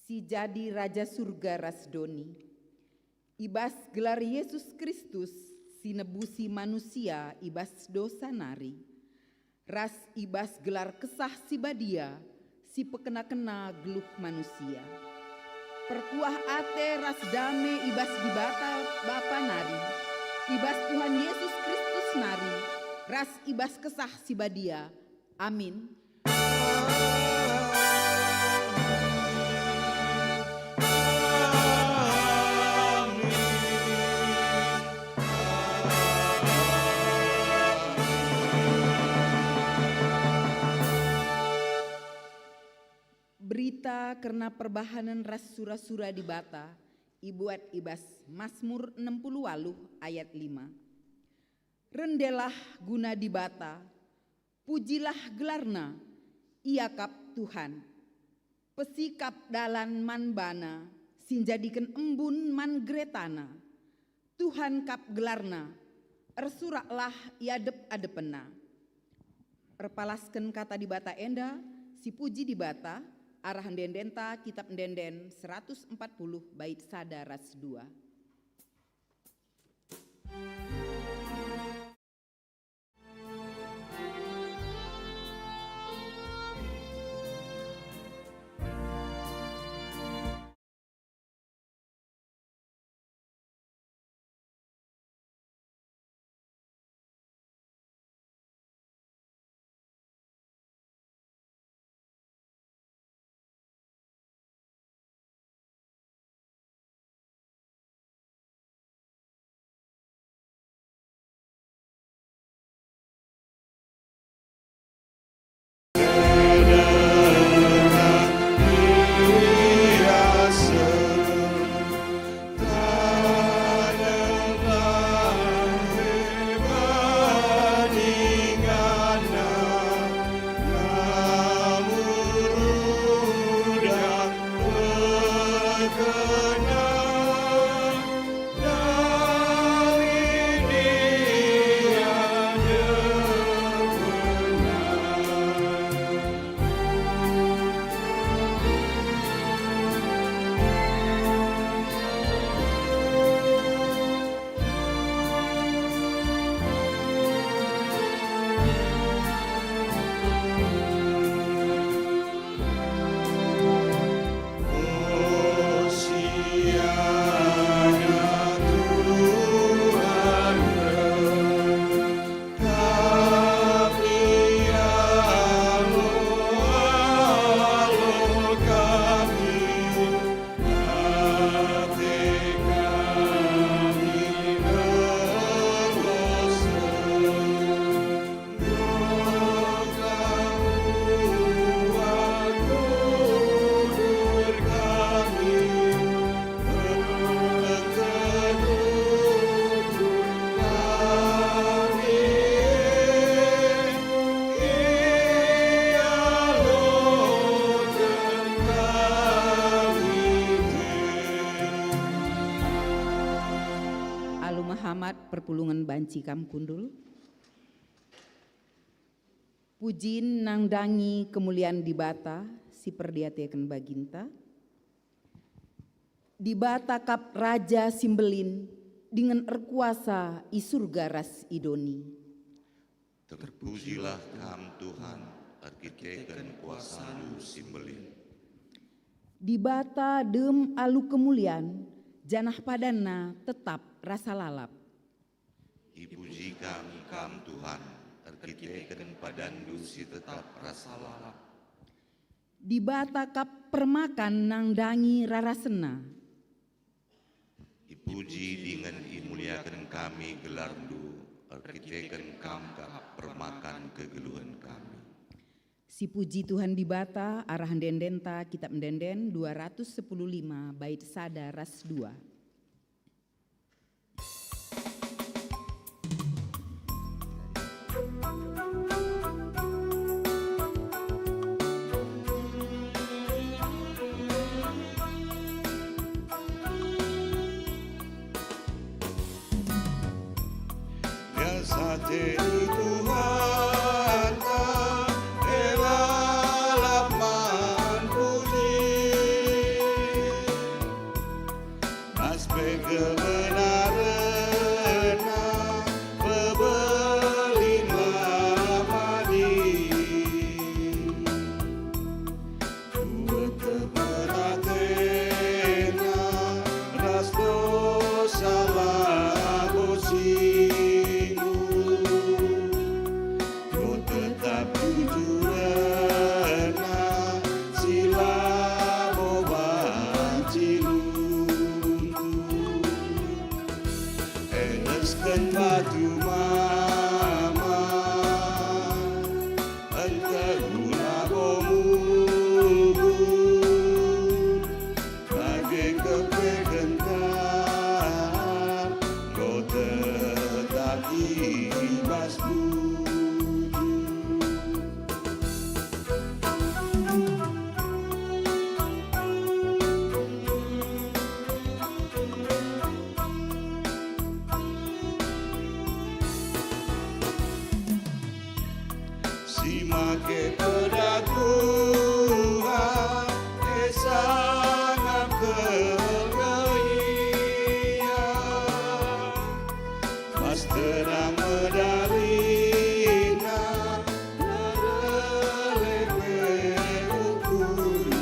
Si jadi Raja Surga Rasdoni, ibas gelar Yesus Kristus, si nebusi manusia ibas dosa nari, ras ibas gelar kesah si badia, si pekena-kena geluh manusia. Perkuah ate ras dame ibas di bata Bapa nari, ibas Tuhan Yesus Kristus nari, ras ibas kesah si badia. Amin. Berita karena perbahanan ras sura-sura di bata, ibuat ibas Mazmur 60 ayat 5. Rendelah guna di bata, pujilah gelarna, ia kap Tuhan. Pesikap dalan man bana, sinjadikan embun man gretana. Tuhan kap gelarna, ersuraklah iadep adepena. Erpalaskan kata di bata enda, si puji di bata, arah ndendenta kitab ndenden 140 bait sada ras 2. Perpulungan banci kam kundul. Pujin nang dangi kemuliaan di bata, si perdiatekan baginta. Di bata kap raja simbelin, dengan erkuasa i surga ras idoni. Terpujilah kam Tuhan, arkiteken kuasa lu simbelin. Di bata dem alu kemuliaan, janah padana tetap rasa lalap. Dipuji kami kam Tuhan, arkiteken padandu si tetap rasa lalap. Di bata kap permakan nang dangi rarasena. Dipuji dengan imuliakan kami gelardu, arkiteken kam kap permakan kegeluhan kami. Si puji Tuhan di bata arahan dendenta kitab mendenden 215 bait sada ras 2. Sate Tuhan elalaman puji, aspek kebenaran pebelin lamadi, dua teberatena ras dosa labosi. Batu mama engkau guna bomu bagai kepegentar kau tetap ibas Simake pedaguhan sangat kergaya mas terang medalina nereleke ukurna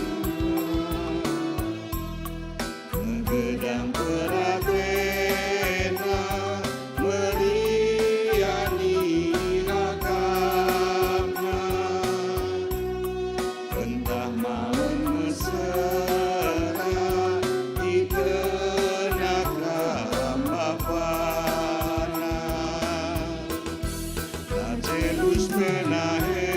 gedang peratena meriani entah maun mesra di tenagam bapana nacelus penahena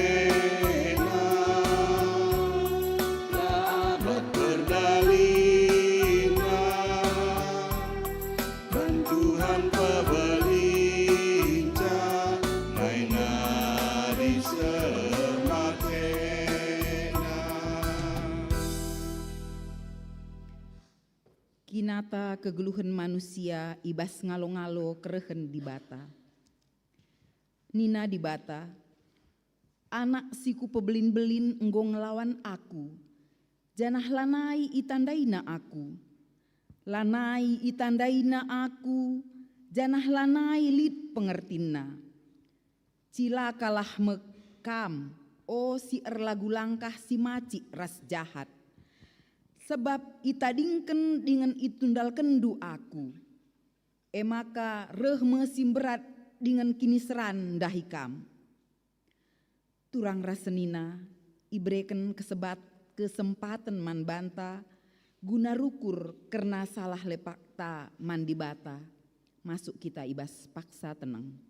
dapat berdalina bantuhan pebelinca maina di semake. Kinata kegeluhan manusia ibas ngalo-ngalo kerehen di bata. Nina di bata, anak siku pebelin-belin enggo ngelawan aku, janah lanai itandaina aku. Lanai itandaina aku, janah lanai lid pengertina. Cilakalah mekam, oh si erlagu langkah si maci ras jahat. Sebab itadingken dengan itundal kendu aku. Emaka reh mesim berat dengan kiniseran dahikam. Turang rasenina ibreken kesempatan man banta guna rukur karena salah lepakta man dibata. Masuk kita ibas paksa tenang.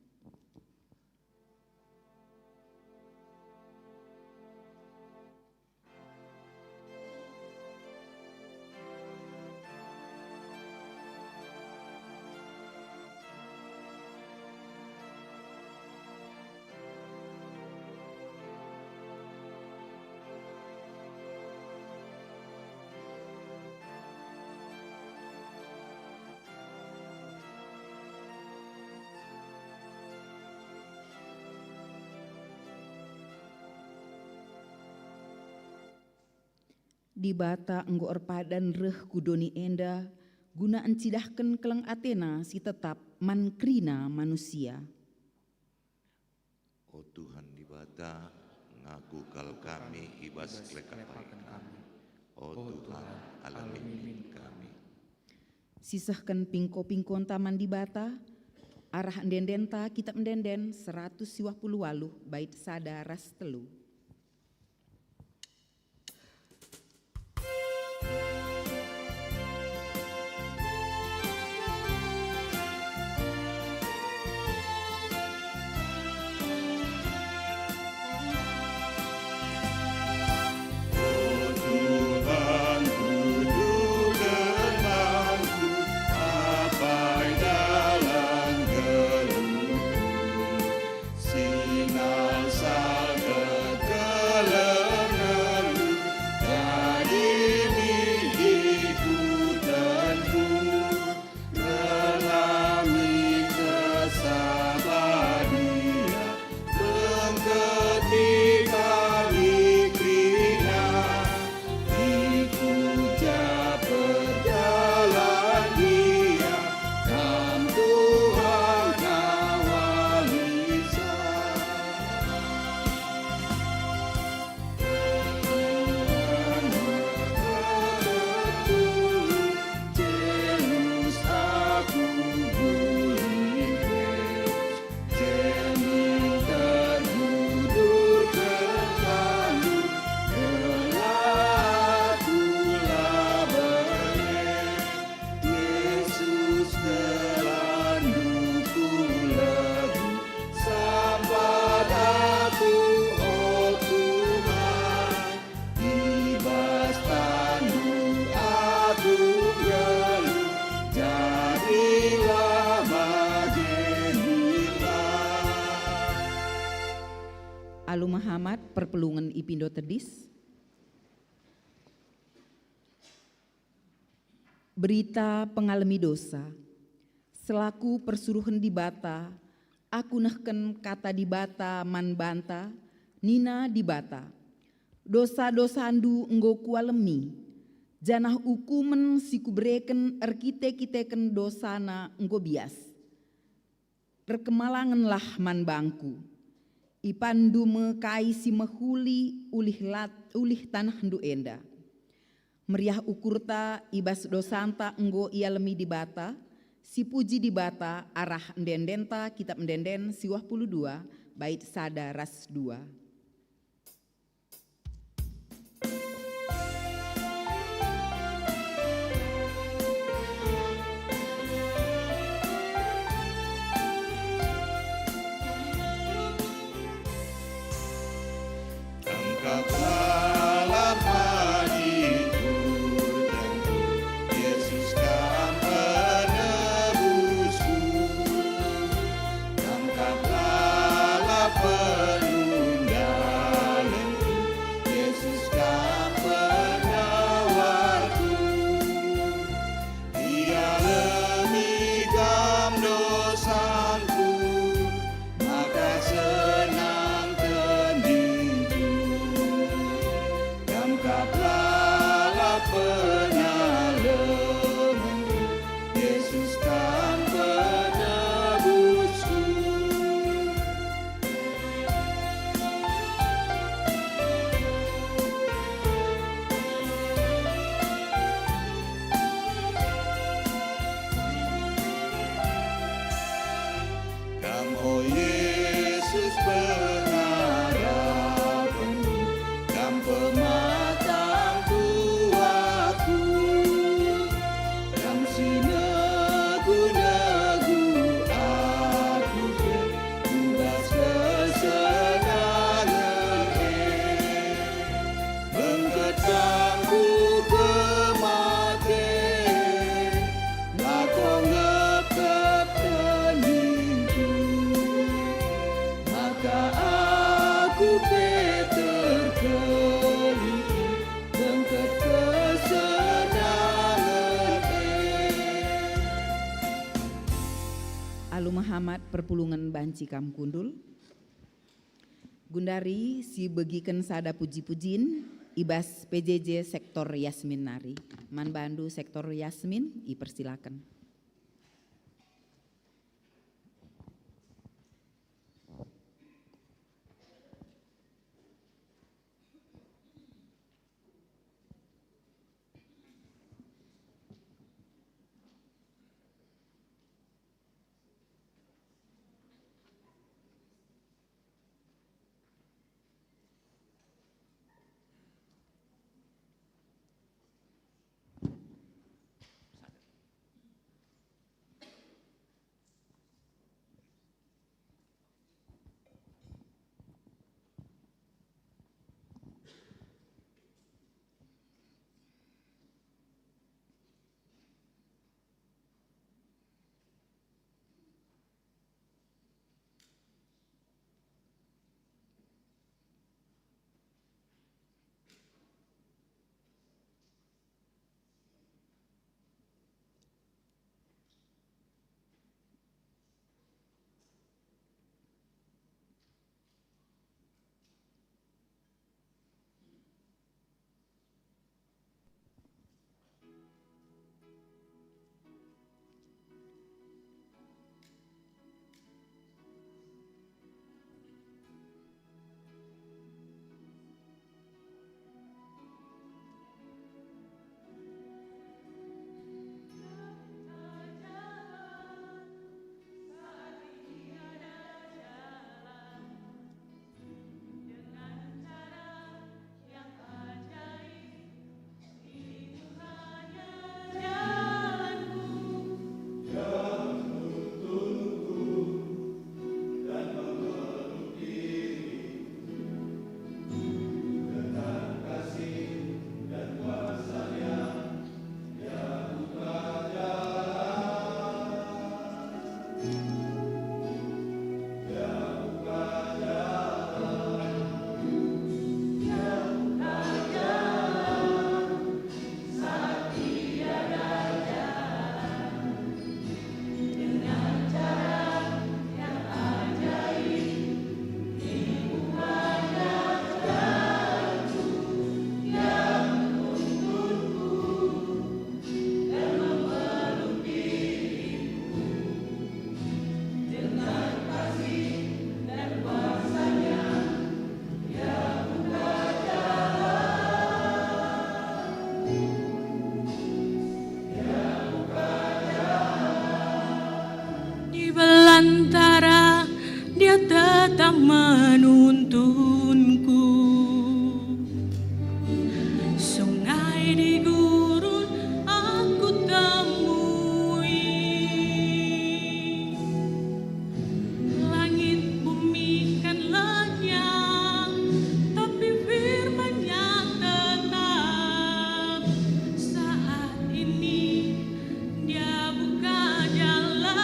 Di bata enggo erpadan reh kudoni enda guna encidahken keleng Athena si tetap mankrina manusia. Oh Tuhan di bata ngaku kal kami ibas klekapai kami. Oh Tuhan alamin kami. Sisahkan pingko-pingkon taman di bata arah endendenta kitab endenden 128 bait sada ras 3. Muhammad perpelungan ipindo tedis. Berita pengalami dosa. Selaku persuruhan di bata, aku nehken kata di bata man banta, nina di bata. Dosa-dosa andu enggo kualemi, janah ukumen siku bereken erkite-kiteken dosana enggo bias. Rekemalanganlah man bangku, ipandu mekai si mehuli ulih tanah ndu enda. Meriah ukurta ibas dosanta enggo ia lemi di bata, si puji di bata arah endendenta kitab endenden siwah 22 bait sada ras 2. Muhammad perpulungan banci kam kundul. Gundari si begiken sada puji-pujin ibas PJJ sektor Yasmin Nari. Man bandu sektor Yasmin ipersilakan. menuntunku. Sungai di gurun aku temui, langit bumi kan lenyap, tapi firman-Nya tetap. Saat ini Dia buka jalan.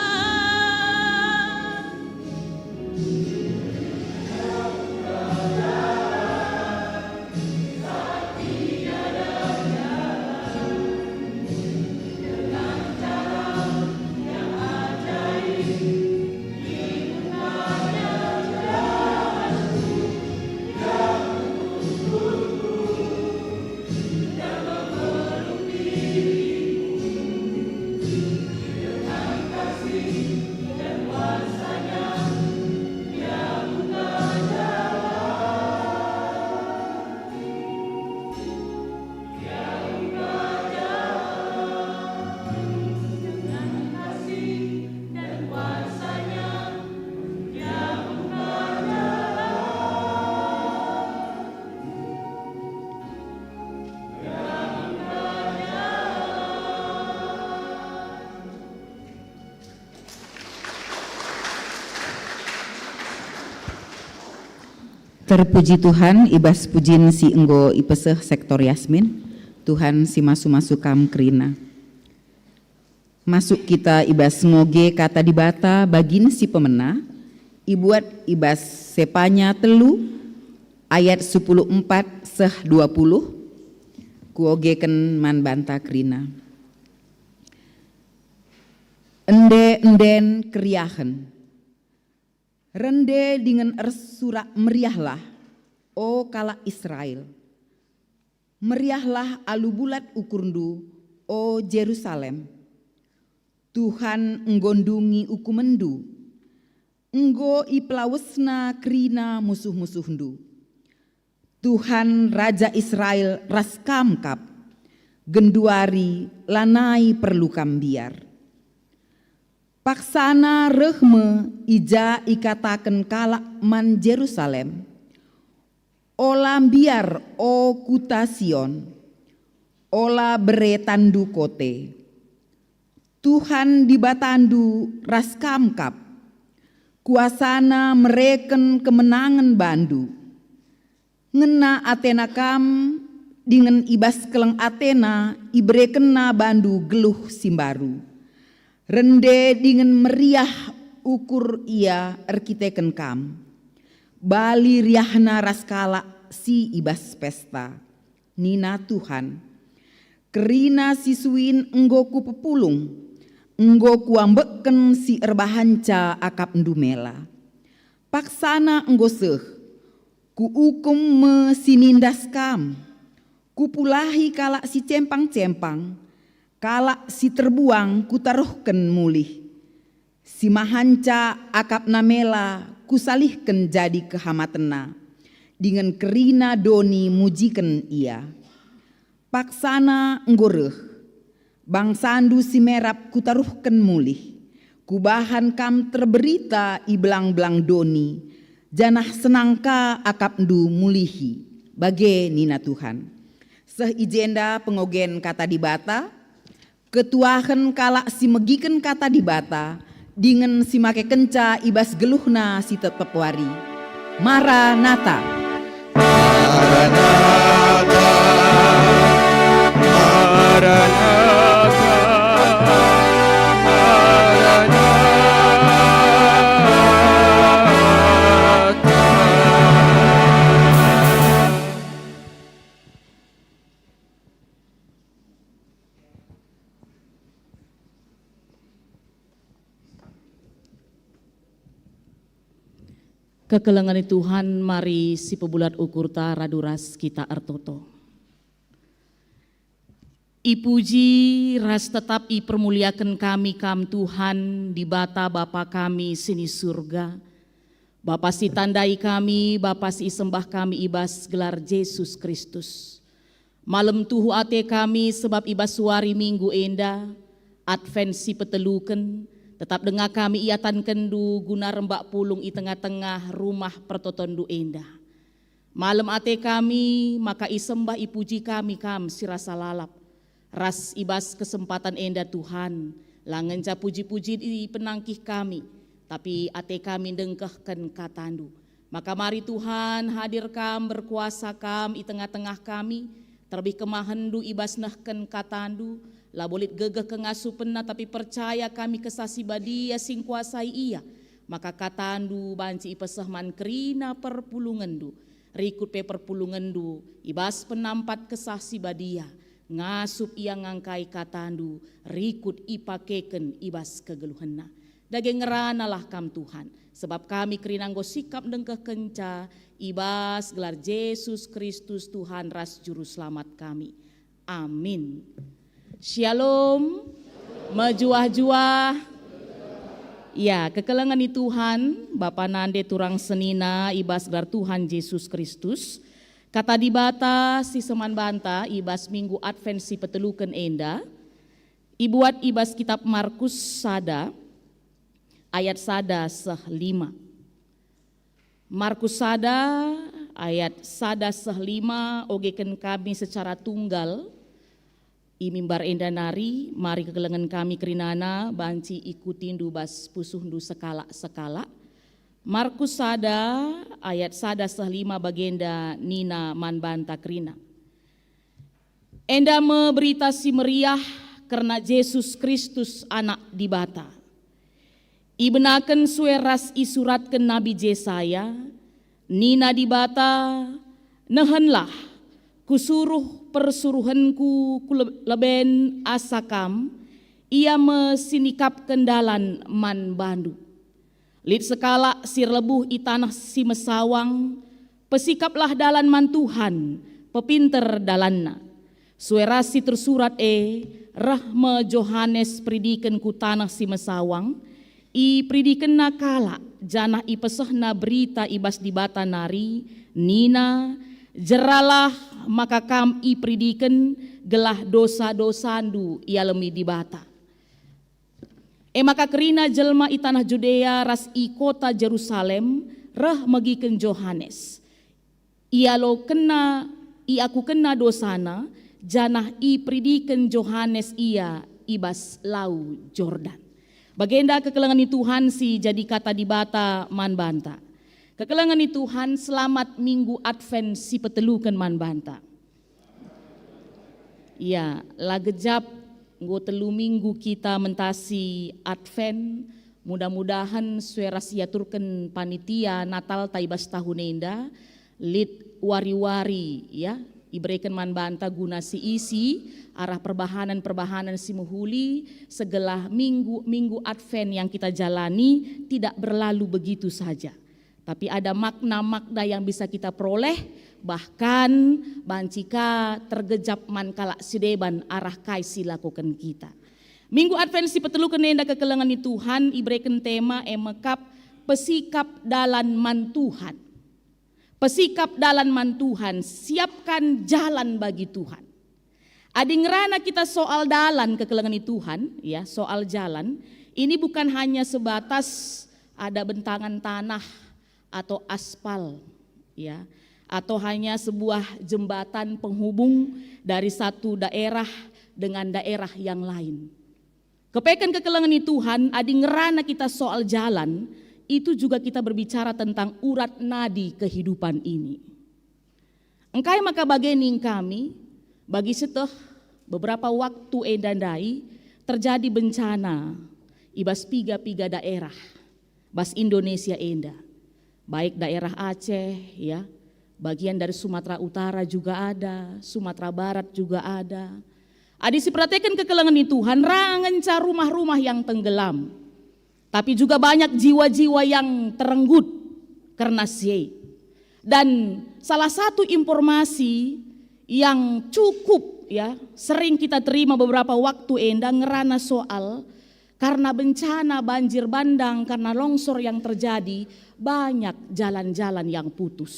Terpuji Tuhan, ibas pujin si enggo ipeseh sektor Yasmin, Tuhan si masu-masu kam kerina. Masuk kita ibas ngoge kata dibata bagin si pemena, ibuat ibas sepanya telu, ayat 14 seh 20, kuogeken man banta kerina. Ende-enden keriahen, rende dengan ersurak meriahlah, o kala Israel. Meriahlah alu bulat ukurndu, o Jerusalem. Tuhan enggondungi ukumendu, enggo iplawesna krina musuh-musuhndu. Tuhan Raja Israel raskamkap, genduari lanai perlu kambiar. Paksana rehme ija ikataken kalak man Jerusalem. Ola biar o kuta Sion, ola bere tandu kote. Tuhan dibatandu raskamkap, kuasana mereken kemenangan bandu. Ngena Athena kam dengan ibas keleng Athena ibrekena bandu geluh simbaru. Rende dengan meriah ukur ia arkiteken kam. Bali riahna raskala si ibas pesta. Nina Tuhan. Kerina sisuin enggoku pepulung. Enggoku ambeken si erbahanca akap ndumela. Paksana enggoseh. Ku ukum me sinindas kam. Ku pulahi kalak si cempang-cempang. Kalak si terbuang kutaruhken mulih. Si mahanca akap namela kusalihken jadi kehamatena. Dengan kerina doni mujiken ia. Paksana enggoreh. Bangsandu si merap kutaruhken mulih. Kubahan kam terberita iblang-blang doni. Janah senangka akap ndu mulihi. Bage nina Tuhan. Seh ijenda pengogen kata dibata. Ketuahen kalak si megiken kata dibata, dengan si make kenca ibas geluhna si tetep wari. Maranatha. Maranatha, Maranatha, Maranatha. Kekelengan Tuhan, mari si pebulat ukurta raduras kita artoto. Ipuji ras tetap ipermuliakan kami kam Tuhan di bata Bapa kami sini surga. Bapa si tandai kami, Bapa si sembah kami ibas gelar Yesus Kristus. Malam tuhu ate kami sebab ibas suari minggu enda, advent si peteluken, Tetap dengar kami iatan kendu guna rembak pulung i tengah-tengah rumah pertotondu endah. Malam ate kami maka isembah ipuji kami kam sirasa lalap. Ras ibas kesempatan endah Tuhan. Langenca puji-puji di penangkih kami. Tapi ate kami dengkehkan katandu. Maka mari Tuhan hadir kam berkuasa kam i tengah-tengah kami. Terlebih kemahendu ibas nahken katandu. Lah bolit gegeh kengasu pena tapi percaya kami kesasi badia sing kuasai ia. Maka katandu banci ipeseh man kerina perpulungandu. Rikut pe perpulungandu ibas penampat kesasi badia. Ngasup ia ngangkai katandu rikut ipakeken ibas kegeluhenna. Dage ngerana lah kam Tuhan. Sebab kami kerinanggo sikap dengkeh kenca ibas gelar Yesus Kristus Tuhan ras juru selamat kami. Amin. Shalom, mejuah-juah. Ya, kekelengan di Tuhan, Bapa nande turang senina ibas gelar Tuhan Yesus Kristus. Kata di bata si seman banta ibas minggu Advent si peteluken enda. Ibuat ibas kitab Markus sada ayat sada seh 5. Markus sada ayat sada seh 5 ogeken kami secara tunggal. Mimbar enda nari, mari kegelengan kami kerinana, banci ikutin du bas pusuh du sekala. Markus sada ayat sada seh 5 bagenda nina man banta kerina. Enda memberita si meriah karena Yesus Kristus anak di bata. Ibenaken sueras isuratken Nabi Yesaya, nina di bata, nehenlah kusuruh persuruhanku leben asakam, ia mesinikap kendalan man bandu. Lid sekala sir lebuh i tanah si mesawang, pesikaplah dalan man Tuhan, pepinter dalanna. Suerasi tersurat rahme Johannes pridiken ku tanah si mesawang, i pridiken nakala janah i pesehna berita ibas di bata nari, nina, jeralah maka kam i pridiken gelah dosa-dosandu ia lemi di bata. Maka kerina jelma i tanah Judea ras i kota Jerusalem reh megiken Johannes. Ia lo kena i aku kena dosana janah i pridiken Johannes ia ibas lau Jordan. Bagenda kekelengan i Tuhan si jadi kata di bata man banta. Kekelengan i Tuhan selamat minggu Advent si petelukan man banta. Ya, lagejap nggo telu minggu kita mentasi Advent. Mudah-mudahan sueras yaturken panitia Natal taibas tahun enda lid wari-wari ya iberikan man banta guna si isi arah perbahanan si muhuli segelah minggu Advent yang kita jalani tidak berlalu begitu saja. Tapi ada makna-makna yang bisa kita peroleh, bahkan bancika tergejap man kalak sideban arah kai silakukan kita. Minggu Advent si petelukan enda kekelengan di Tuhan, iberikan tema emekap pesikap dalan man Tuhan. Pesikap dalan man Tuhan, siapkan jalan bagi Tuhan. Adi ngerana kita soal dalan kekelengan di Tuhan, ya soal jalan, ini bukan hanya sebatas ada bentangan tanah atau aspal ya atau hanya sebuah jembatan penghubung dari satu daerah dengan daerah yang lain. Kepekan kekelengan Tuhan adi ngerana kita soal jalan itu juga kita berbicara tentang urat nadi kehidupan ini. Engkai maka bagening kami bagi seteh beberapa waktu endandai terjadi bencana ibas piga daerah bas Indonesia enda. Baik daerah Aceh ya, bagian dari Sumatera Utara juga ada, Sumatera Barat juga ada. Adi siperhatikan kekelengan di Tuhan, rangenca rumah-rumah yang tenggelam. Tapi juga banyak jiwa-jiwa yang terenggut karena sie. Dan salah satu informasi yang cukup ya, sering kita terima beberapa waktu enda ngerana soal karena bencana banjir bandang, karena longsor yang terjadi, banyak jalan-jalan yang putus.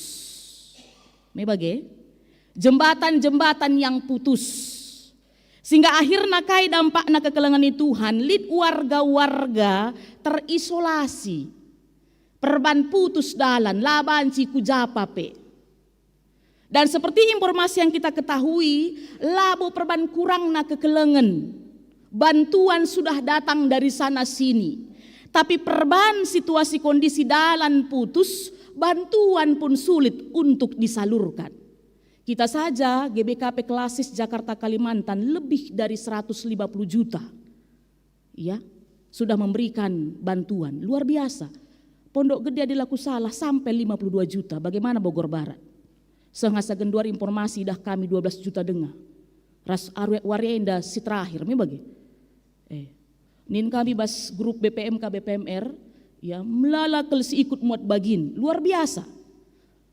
Jembatan-jembatan yang putus. Sehingga akhirnya kai dampakna kekelengan Tuhan, lid warga-warga terisolasi. Perban putus dalan, labanci kujapa pe. Dan seperti informasi yang kita ketahui, labo perban kurangna kekelengan. Bantuan sudah datang dari sana sini. Tapi perban situasi kondisi dalan putus, bantuan pun sulit untuk disalurkan. Kita saja GBKP Klasis Jakarta Kalimantan lebih dari 150 juta. Ya, sudah memberikan bantuan luar biasa. Pondok Gede Adilaku Salah sampai 52 juta. Bagaimana Bogor Barat? Sengasa genduar informasi dah kami 12 juta dengar. Ras Warienda si terakhir, bagi. Nin kami bas grup BPMK BPMR ya melalakel si ikut muat bagin luar biasa.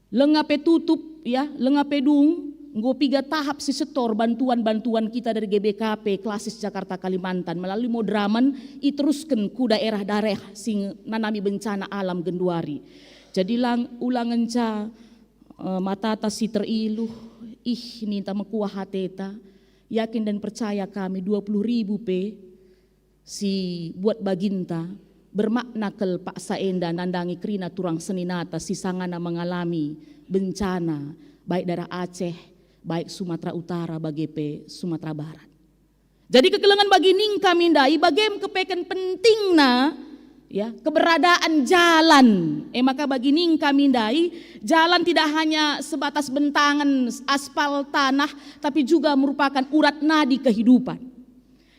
Lengape tutup ya, lengape dung, nggo 3 tahap si setor bantuan-bantuan kita dari GBKP Klasis Jakarta Kalimantan melalui modraman iteruskan ku daerah-daerah sing nanami bencana alam genduari. Jadi ulangan ca matata si teriluh ninta mekuah hateta yakin dan percaya kami 20.000 si buat baginta bermakna kel Pak Saenda nandangi krina turang seninata si sangana mengalami bencana baik daerah Aceh, baik Sumatera Utara, bagepe Sumatera Barat. Jadi kekelengan bagi ning kami ndai bagem kepeken pentingna ya keberadaan jalan. Maka bagi ning kami ndai jalan tidak hanya sebatas bentangan aspal tanah tapi juga merupakan urat nadi kehidupan.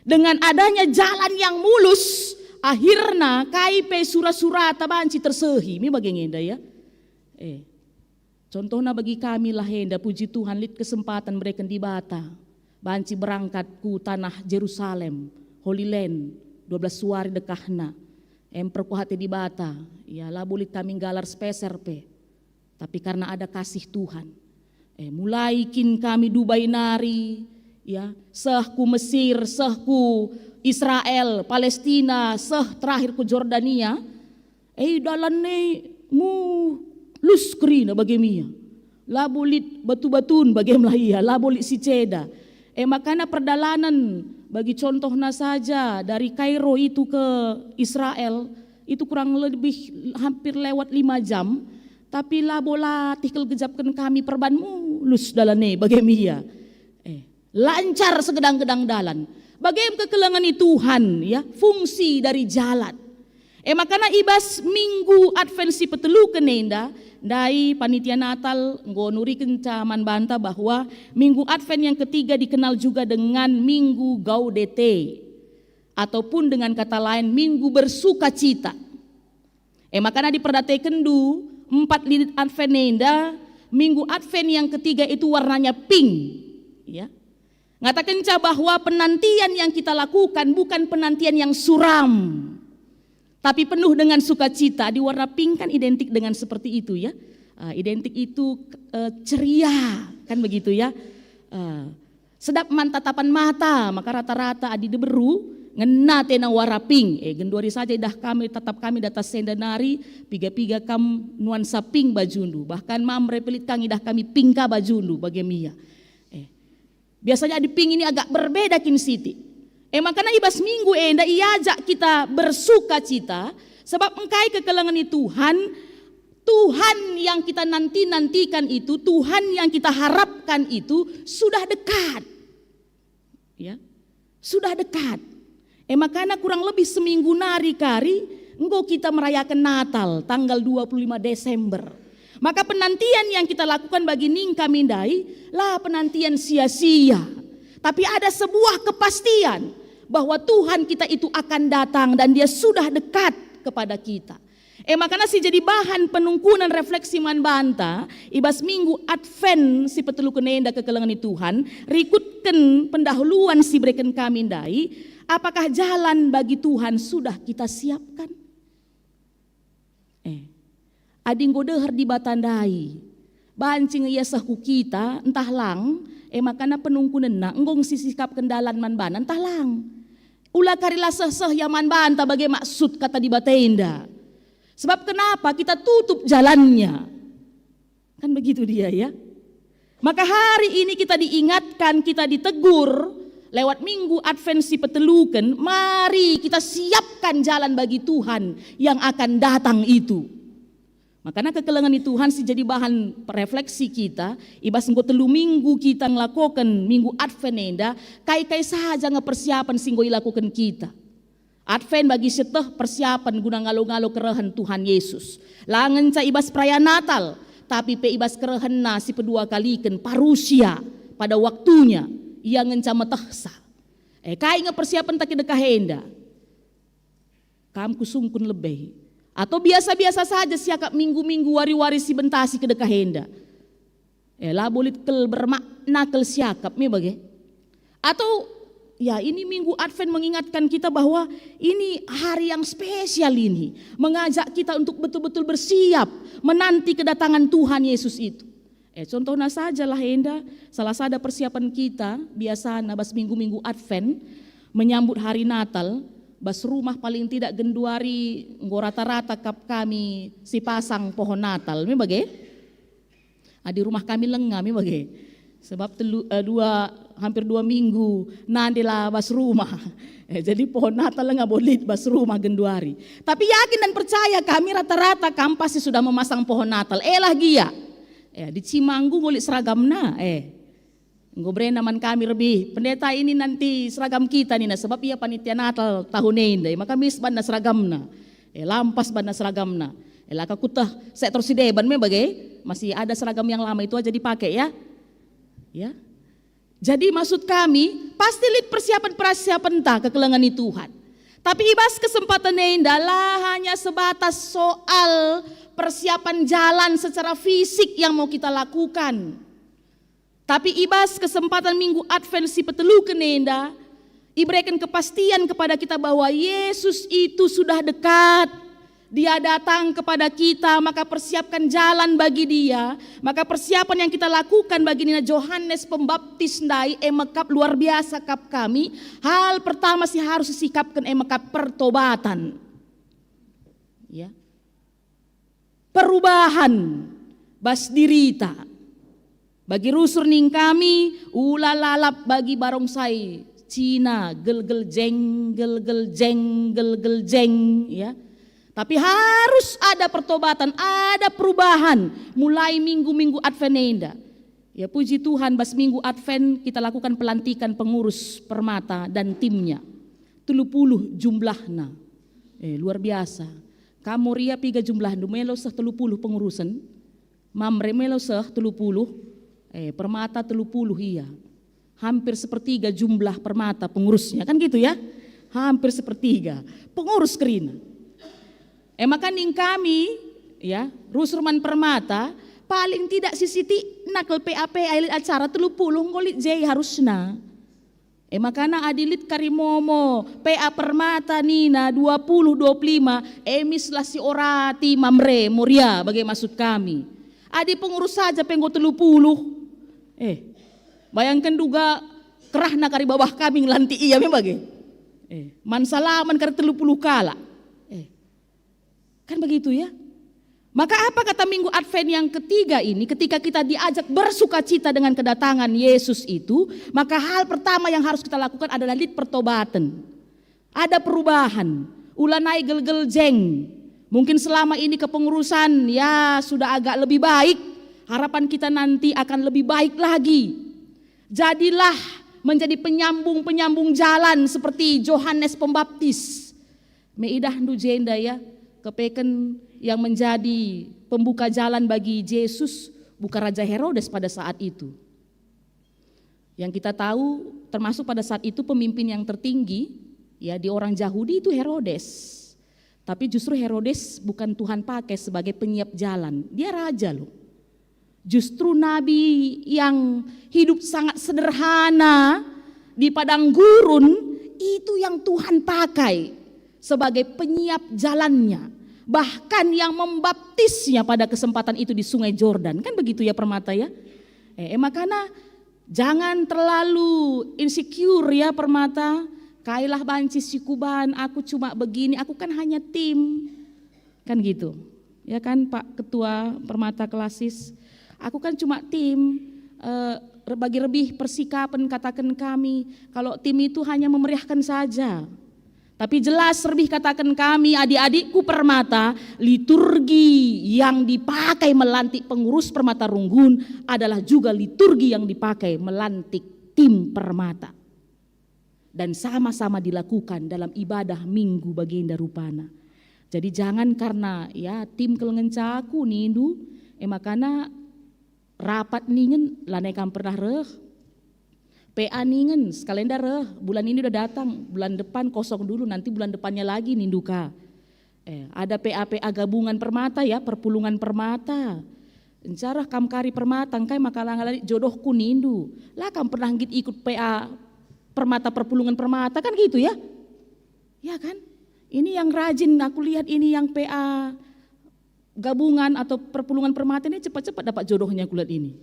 Dengan adanya jalan yang mulus akhirnya KIP surata banci tersehi, mi bagengenda ya. Contohnya bagi kami lah henda puji Tuhan lit kesempatan mereka di Bata. Banci berangkat ku tanah Jerusalem, Holy Land, 12 suari dekahna. Emper ku hati di Bata, ya lah boleh kami galar speser pe. Tapi karena ada kasih Tuhan. Mulai kin kami Dubai nari, ya, sehku Mesir, sehku Israel, Palestina, terakhir ke Jordania, dalane mu luskri na bagemia, labolit batu-batun bagemlah iya, labolit si ceda. Makanya perjalanan bagi contohnya saja dari Kairo itu ke Israel itu kurang lebih hampir lewat 5 jam, tapi labola tikel gejapkan kami perban mulus dalane bagemia, lancar segedang-gedang dalan. Bagaimana kekelengan Tuhan ya fungsi dari jalan. Makanya ibas minggu Adventsi petelu kenenda dai panitia Natal ngonuri kencaman banta bahwa minggu Advent yang ketiga dikenal juga dengan minggu Gaudete ataupun dengan kata lain minggu bersukacita. Makanya diperdatekan 4 lilin Advent nenda minggu Advent yang ketiga itu warnanya pink ya. Ngatakan bahwa penantian yang kita lakukan bukan penantian yang suram, tapi penuh dengan sukacita. Di warna pink kan identik dengan seperti itu ya, identik itu ceria kan begitu ya. Sedap mantatapan mata, maka rata-rata adi deberu ngena tena warna pink. Genduari saja dah kami tetap kami data sendanari piga-piga kam nuansa pink bajundu, bahkan mamre pelit kang dah kami pingka bajundu bagemia. Biasanya di ping ini agak berbeda kin siti. Makanya ibas minggu enda iajak kita bersuka cita sebab engkai kekelengan Tuhan, Tuhan yang kita nantikan itu, Tuhan yang kita harapkan itu sudah dekat. Ya. Sudah dekat. Makanya kurang lebih seminggu nari kari engkau kita merayakan Natal tanggal 25 Desember. Maka penantian yang kita lakukan bagi ning kami ndai lah penantian sia-sia. Tapi ada sebuah kepastian bahwa Tuhan kita itu akan datang dan dia sudah dekat kepada kita. Makanya si jadi bahan penungkunan refleksi man banta ibas minggu Advent si petelu kenenda kekelengan Tuhan rikutkan pendahuluan si berikan kami ndai apakah jalan bagi Tuhan sudah kita siapkan? Ading godeher di batandai, bancing iya sahku kita entah lang, makana penungkunan na enggong sisikap kendalan man banan entah lang. Ulah karila seh-seh yaman banta bagai maksud kata di batenda. Sebab kenapa kita tutup jalannya? Kan begitu dia ya. Maka hari ini kita diingatkan, kita ditegur, lewat minggu Advent si petelukan, mari kita siapkan jalan bagi Tuhan yang akan datang itu. Makanya kekelengan Tuhan sih jadi bahan refleksi kita. Ibas engko telu minggu kita ngelakukan minggu Advent enda, kai-kai saja ngepersiapan singgo ilakukan kita. Advent bagi seteh persiapan guna ngalo-ngalo kerehan Tuhan Yesus. Langen ca ibas perayaan Natal, tapi pe ibas kerehan na si pedua kaliken parusia pada waktunya yang ngenca metahsa. Kai ngepersiapan tak kedekah henda. Kam kusungkun lebih. Atau biasa-biasa saja siakap minggu-minggu wari-wari si bentasi kedekah henda. Lah bolit kel bermakna kel siakap me bage. Atau ya ini minggu Advent mengingatkan kita bahwa ini hari yang spesial ini. Mengajak kita untuk betul-betul bersiap menanti kedatangan Tuhan Yesus itu. Contohnya saja lah henda, salah satu persiapan kita biasa nabas minggu-minggu Advent menyambut hari Natal. Bas rumah paling tidak genduari rata-rata kami si pasang pohon Natal, me bage? Di rumah kami lengah, me bage? Sebab hampir 2 minggu nandilah bas rumah. Jadi pohon Natal lengah bolit bas rumah genduari. Tapi yakin dan percaya kami rata-rata pasti sudah memasang pohon Natal. Lah gia. Di Cimanggu bolit seragamna. Ngobrol naman kami lebih pendeta ini nanti seragam kita nih, sebab ia panitia Natal tahun ini, maka misban na seragamna, lampas ban na seragamna, laka kutah saya terus deban me bagai masih ada seragam yang lama itu aja dipakai ya. Jadi maksud kami pasti lihat persiapan tak kekelengan Tuhan. Tapi ibas kesempatan adalah hanya sebatas soal persiapan jalan secara fisik yang mau kita lakukan. Tapi ibas kesempatan minggu Advent si petelukan enda, iberikan kepastian kepada kita bahwa Yesus itu sudah dekat. Dia datang kepada kita, maka persiapkan jalan bagi dia. Maka persiapan yang kita lakukan bagi Nina Yohanes Pembaptis ndai emekap luar biasa kap kami. Hal pertama sih harus disikapkan emekap pertobatan. Ya. Perubahan bas dirita. Bagi rusur ning kami, lalap bagi barongsai Cina, gel jeng, ya. Tapi harus ada pertobatan, ada perubahan mulai minggu-minggu Advent enda. Ya puji Tuhan, bas minggu Advent kita lakukan pelantikan pengurus Permata dan timnya. 30 jumlahna. Luar biasa. Kamu ria piga jumlah dumelo seh 30 pengurusan. Mamre melo seh 30. Permata 30 iya. Hampir sepertiga jumlah Permata pengurusnya, kan gitu ya. Hampir sepertiga pengurus Kerina. Maka ning kami ya, Rusruman Permata paling tidak sisiti nakal PAP ailit acara 30 ngolit jay harusna. Makana adilit karimomo PA Permata nina 20-25 emislah si orati mamre muria bagai maksud kami. Adi pengurus saja penggo 30. Bayangkan juga kerah na kari bawah kami ngelanti iya memang mansalaman kari 30 kala. Kan begitu ya. Maka apa kata minggu Advent yang ketiga ini, ketika kita diajak bersukacita dengan kedatangan Yesus itu, maka hal pertama yang harus kita lakukan adalah pertobatan. Ada perubahan. Ulanai gel jeng. Mungkin selama ini kepengurusan ya sudah agak lebih baik. Harapan kita nanti akan lebih baik lagi. Jadilah menjadi penyambung jalan seperti Yohanes Pembaptis. Meidah nu jenda ya, kepeken yang menjadi pembuka jalan bagi Yesus bukan Raja Herodes pada saat itu. Yang kita tahu termasuk pada saat itu pemimpin yang tertinggi ya di orang Yahudi itu Herodes. Tapi justru Herodes bukan Tuhan pakai sebagai penyiap jalan, dia raja loh. Justru nabi yang hidup sangat sederhana di padang gurun itu yang Tuhan pakai sebagai penyiap jalannya. Bahkan yang membaptisnya pada kesempatan itu di Sungai Jordan. Kan begitu ya Permata ya. Makanya jangan terlalu insecure ya Permata. Kailah banci sikuban, aku cuma begini, aku kan hanya tim. Kan gitu. Ya kan Pak Ketua Permata Klasis. Aku kan cuma tim, bagi lebih persikapan katakan kami, kalau tim itu hanya memeriahkan saja. Tapi jelas lebih katakan kami, adik-adikku Permata, liturgi yang dipakai melantik pengurus Permata Runggun adalah juga liturgi yang dipakai melantik tim Permata. Dan sama-sama dilakukan dalam ibadah Minggu Baginda Rupana. Jadi jangan karena ya tim kelengencaku nindu, makanya rapat ningen lanekam pernah reh. PA ningen sekalian dah bulan ini udah datang, bulan depan kosong dulu, nanti bulan depannya lagi ninduka. Ada PA gabungan Permata ya, perpulungan Permata. Encarah kam kari Permata, engkai makalang jodohku nindu. Lah kam pernah ikut PA Permata perpulungan Permata kan gitu ya? Ya kan? Ini yang rajin aku lihat ini yang PA gabungan atau perpulungan Permata ini cepat-cepat dapat jodohnya aku lihat ini.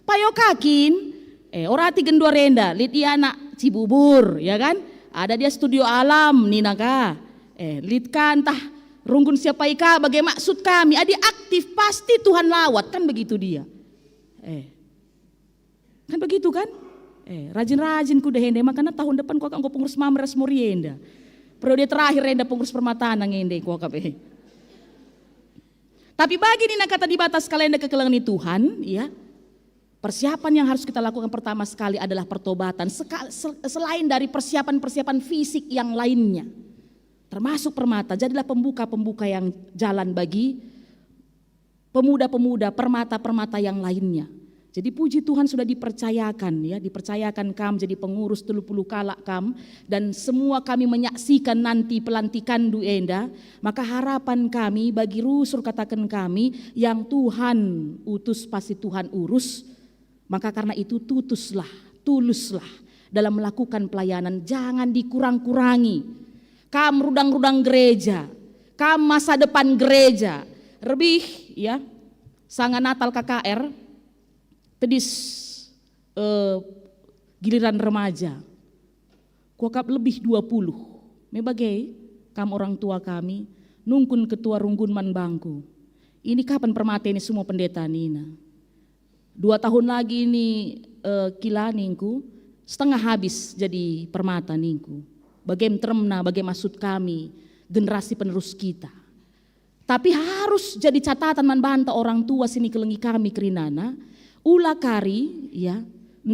Payo kakin orati gendua renda, lihat dia anak Cibubur, ya kan? Ada dia studio alam, Ninaka. Lihat kan tah Runggun siapa ika, bagaimana maksud kami? Adi aktif pasti Tuhan lawat, kan begitu dia. Kan begitu kan? Rajin-rajin kuda hende, makanya tahun depan kau akan pengurus Mamres Morienda. Periode terakhir renda pengurus Permataan ngende kau kape. Tapi bagi Nina kata di batas kalenda kekelangan Tuhan, ya. Persiapan yang harus kita lakukan pertama sekali adalah pertobatan. Selain dari persiapan-persiapan fisik yang lainnya. Termasuk Permata, jadilah pembuka-pembuka yang jalan bagi pemuda-pemuda Permata-Permata yang lainnya. Jadi puji Tuhan sudah dipercayakan ya, dipercayakan kam jadi pengurus 30 kalak kam. Dan semua kami menyaksikan nanti pelantikan duenda. Maka harapan kami bagi rusur katakan kami yang Tuhan utus pasti Tuhan urus. Maka karena itu tuluslah dalam melakukan pelayanan, jangan dikurang-kurangi. Kam rudang-rudang gereja, kam masa depan gereja, lebih ya, sanga Natal KKR, tedis giliran remaja, kuakap lebih 20, mebagai kam orang tua kami, nungkun ketua Runggun man bangku, ini kapan Permata ini semua pendeta Nina. 2 tahun lagi ini kila ningku setengah habis jadi Permata ningku. Bagaimana termna, bagaimana maksud kami generasi penerus kita. Tapi harus jadi catatan membanta orang tua sini kelengi kami kerinana. Ula kari ya,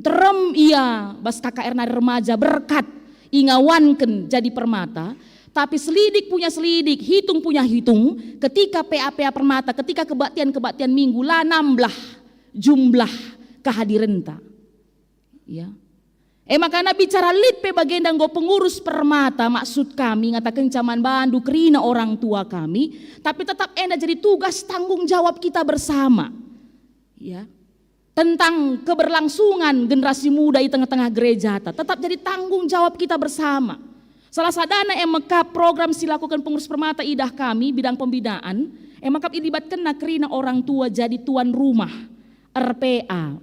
terem iya bas KKR nari remaja berkat ingawanken jadi Permata. Tapi selidik punya selidik, hitung punya hitung. Ketika PA Permata, ketika kebaktian minggu lah namblah jumlah kehadiran ta. Ya. Makanya bicara litpe bagian go pengurus Permata maksud kami ngatakan caman bandu kerina orang tua kami, tapi tetap jadi tugas tanggung jawab kita bersama. Ya. Tentang keberlangsungan generasi muda di tengah-tengah gereja tetap jadi tanggung jawab kita bersama. Salah sadana MK program silakukan pengurus Permata idah kami bidang pembinaan, MK ilibatkan kerina orang tua jadi tuan rumah. RPA.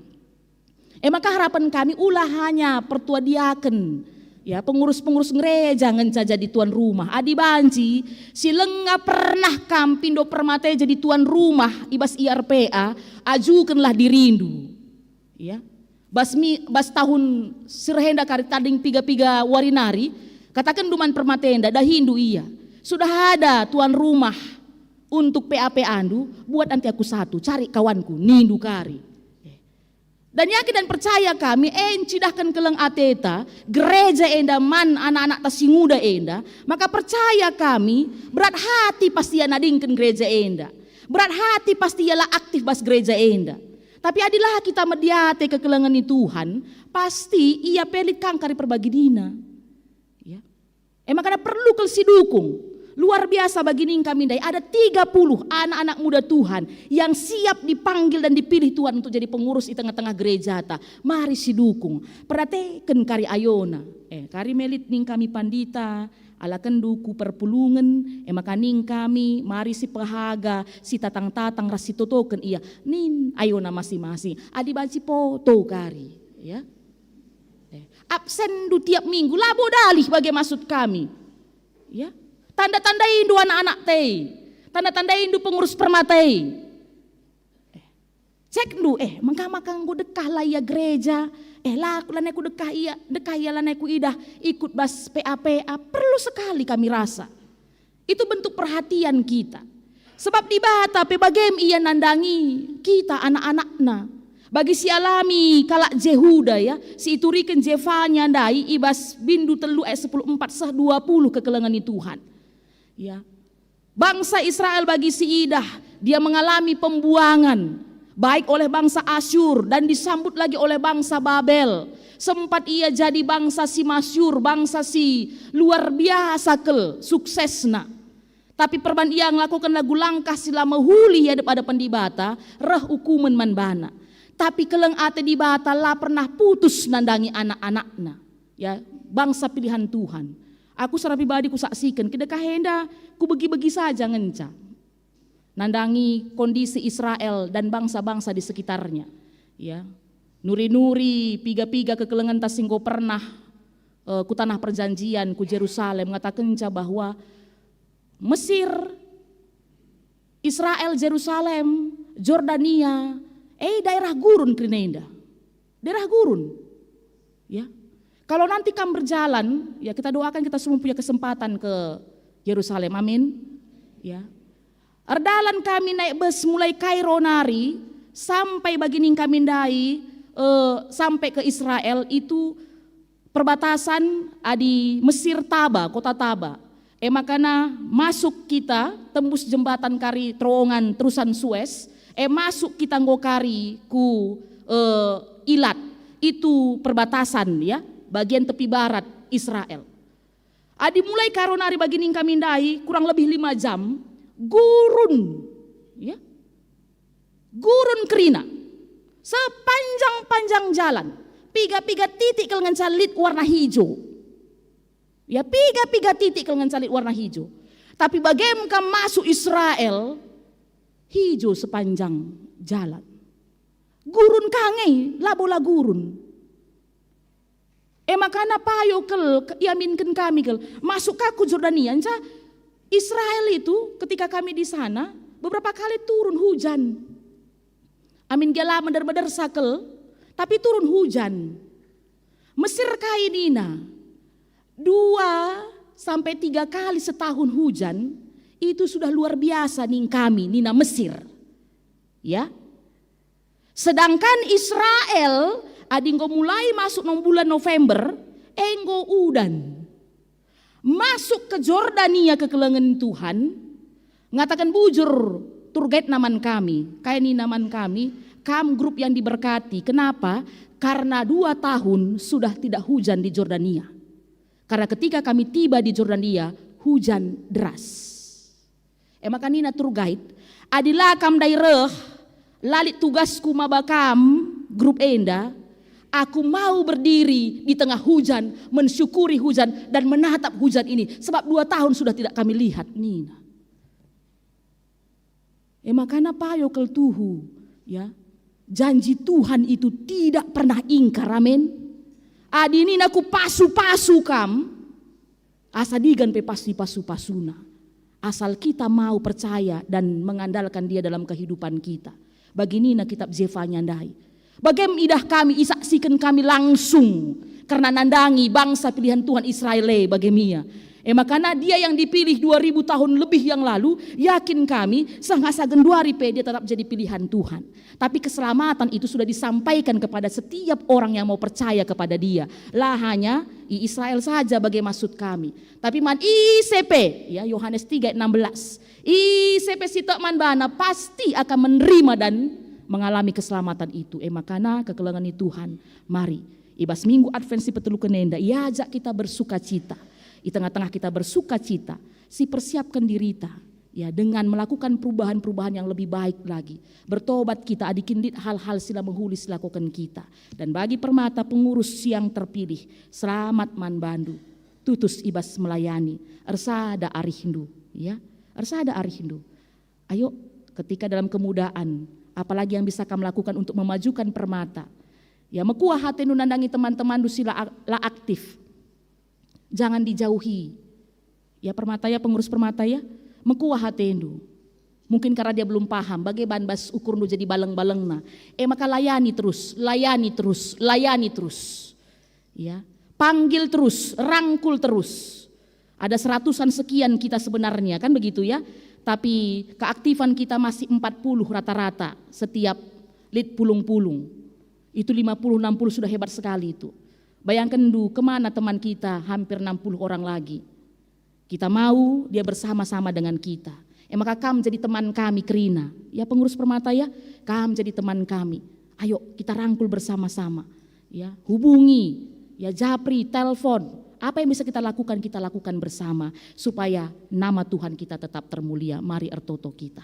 Maka harapan kami ulah hanya pertua diaken, ya pengurus-pengurus gereja ngenca jadi tuan rumah. Adi banci, silenga pernah kampindo Permata jadi tuan rumah ibas IRPA, ajukanlah dirindu. Ya. Bas tahun sirhenda kari tading piga-piga warinari, katakan duman Permatenda dah Hindu iya. Sudah ada tuan rumah untuk PAP Andu, buat nanti aku satu, cari kawanku, nindu kari. Dan yakin dan percaya kami, encidahkan keleng ateta, gereja enda man anak-anak tasinguda enda, maka percaya kami, berat hati pasti ia nadingkan gereja enda. Berat hati pasti ialah aktif bas gereja enda. Tapi adilah kita mediate kekelengan Tuhan, pasti ia pelit kangkari perbagi dina. Ya. Makanya perlu kelsi dukung. Luar biasa bagi kami dai, ada 30 anak-anak muda Tuhan yang siap dipanggil dan dipilih Tuhan untuk jadi pengurus di tengah-tengah gereja ta. Mari si dukung. Perhatikan kari ayona. Kari melit ning kami pandita, ala kenduku perpulungan, maka ning kami mari si pehaga, si tatang-tatang rasi totoken iya. Nin ayona masing-masing. Adi banci foto kari, ya. Absen du tiap minggu labo dalih bagi maksud kami. Ya. Tanda-tandain du anak-anak teh, tanda-tandain du pengurus Permata. Cek dulu, mengkamakang gue dekah lah ya gereja, laku lah neku dekah iya lah neku idah ikut bas PAPA, perlu sekali kami rasa. Itu bentuk perhatian kita. Sebab di bata bagem iya nandangi kita anak-anakna. Bagi si alami kalak Jehuda ya, si ituriken Jevanya ndai ibas bindu telu 10:4 sah 20 kekelengani Tuhan. Ya. Bangsa Israel bagi si idah, dia mengalami pembuangan baik oleh bangsa Asyur dan disambut lagi oleh bangsa Babel. Sempat ia jadi bangsa si masyur, bangsa si luar biasa suksesna. Tapi perban ia melakukan lagu langkah sila mahuli ya pada pendibata, reh hukuman manbana. Tapi keleng ate di bata lah pernah putus nandangi anak-anakna. Ya, bangsa pilihan Tuhan. Aku secara pribadi ku saksikan, kedekah henda ku begi-begi saja ngenca. Nandangi kondisi Israel dan bangsa-bangsa di sekitarnya. Ya, nuri-nuri, piga-piga kekelengan tasinggo pernah ku tanah perjanjian, ku Yerusalem mengatakan bahwa Mesir, Israel, Yerusalem, Jordania, daerah gurun krinenda, daerah gurun. Ya, kalau nanti kamu berjalan, ya kita doakan kita semua punya kesempatan ke Yerusalem, amin. Ya. Erdalan kami naik bus mulai Kairo nari sampai bagining kami ndai sampai ke Israel itu perbatasan di Mesir Taba, kota Taba. Makana masuk kita tembus jembatan kari terowongan terusan Suez, masuk kita ngokari ku Ilat, itu perbatasan ya, bagian tepi barat Israel. Adi mulai karonari bagining kami ndai kurang lebih 5 jam. Gurun, ya, gurun kerina, sepanjang-panjang jalan, piga-piga titik kelengan calit warna hijau, ya piga-piga titik kelengan calit warna hijau. Tapi bagaimana masuk Israel, hijau sepanjang jalan, gurun kangen, labola gurun. Makana payo yaminkan kami masuk kaku Jordania, Israel itu ketika kami di sana beberapa kali turun hujan. Amin gela mender-mender sakel, tapi turun hujan. Mesir kainina 2 sampai 3 kali setahun hujan, itu sudah luar biasa nih kami nina Mesir. Ya. Sedangkan Israel adinggo mulai masuk bulan November, enggo udan. Masuk ke Jordania ke kelengan Tuhan, ngatakan bujur tour guide naman kami, kayak ini naman kami, grup yang diberkati. Kenapa? Karena 2 tahun sudah tidak hujan di Jordania. Karena ketika kami tiba di Jordania, hujan deras. Makanina tour guide, adilah kam daerah, lalit tugasku mabakam, grup enda, aku mau berdiri di tengah hujan, mensyukuri hujan dan menatap hujan ini. Sebab 2 tahun sudah tidak kami lihat. Nina. Makanya payo kel tuhu. Ya. Janji Tuhan itu tidak pernah ingkar. Amin. Adi nina ku pasu-pasu kam. Asa digan pe pasu-pasuna. Asal kita mau percaya dan mengandalkan dia dalam kehidupan kita. Bagi nina kitab Jevanya ndai. Bagaimana idah kami, isaksikan kami langsung karena nandangi bangsa pilihan Tuhan Israel bagaimana. Makanya dia yang dipilih 2000 tahun lebih yang lalu, yakin kami sangat-sangat dia tetap jadi pilihan Tuhan. Tapi keselamatan itu sudah disampaikan kepada setiap orang yang mau percaya kepada dia. Lah hanya Israel saja bagai maksud kami. Tapi man ICP, ya Yohanes 3:16. ICP sitok man bana pasti akan menerima dan mengalami keselamatan itu. Makanya kekelengan Tuhan, mari ibas minggu Advent si petelu kenenda, ajak kita bersuka cita. Di tengah-tengah kita bersuka cita, si persiapkan dirita ya dengan melakukan perubahan-perubahan yang lebih baik lagi. Bertobat kita adikindit hal-hal sila menghulis lakukan kita. Dan bagi permata pengurus yang terpilih, selamat man bandu, tutus ibas melayani, ersada arihindu ya, ersada arihindu. Ayo ketika dalam kemudaan, apalagi yang bisa kamu lakukan untuk memajukan permata. Ya mekuah hati nandangi teman-teman dusila la aktif. Jangan dijauhi. Ya permata ya pengurus permata ya, mekuah hati Mungkin karena dia belum paham bagaimana bas ukur nu jadi baleng-balengna. Maka layani terus. Ya, panggil terus, rangkul terus. Ada 100-an sekian kita sebenarnya, kan begitu ya. Tapi keaktifan kita masih 40 rata-rata setiap lit pulung-pulung. Itu 50-60 sudah hebat sekali itu. Bayangkan kemana teman kita, hampir 60 orang lagi. Kita mau dia bersama-sama dengan kita. Maka kamu jadi teman kami Krina. Ya pengurus Permata ya, kamu jadi teman kami. Ayo kita rangkul bersama-sama. Ya, hubungi, ya japri, telepon. Apa yang bisa kita lakukan bersama. Supaya nama Tuhan kita tetap termulia. Mari ertoto kita.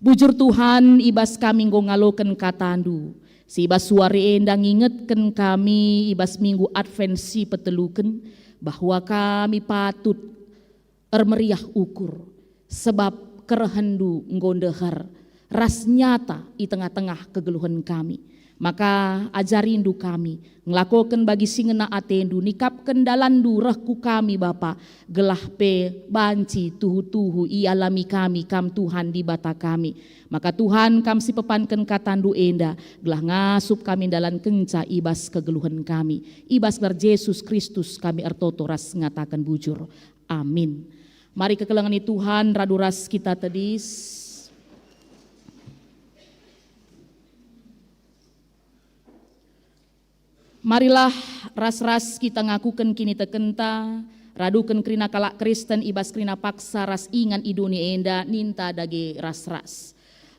Bujur Tuhan ibas kami ngaloken katandu. Si ibas suari endang ingetken kami ibas minggu advensi peteluken. Bahwa kami patut meriah ukur sebab kerehendu nggondehar ras nyata di tengah-tengah kegeluhan kami. Maka ajarindu kami ngelakoken bagi singena atendu nikapken dalandu rehku kami Bapa gelah pe banci tuhu-tuhu ialami kami kam Tuhan di bata kami. Maka Tuhan kam si pepanken katandu enda gelah ngasup kami dalan kenca ibas kegeluhan kami. Ibas bar Yesus Kristus kami ertoto ras ngatakan bujur. Amin. Mari kekelengani Tuhan radu ras kita tedis. Marilah ras-ras kita ngakuken kini tekenta, raduken krina kalak Kristen ibas krina paksa ras ingan iduni enda ninta dage ras-ras.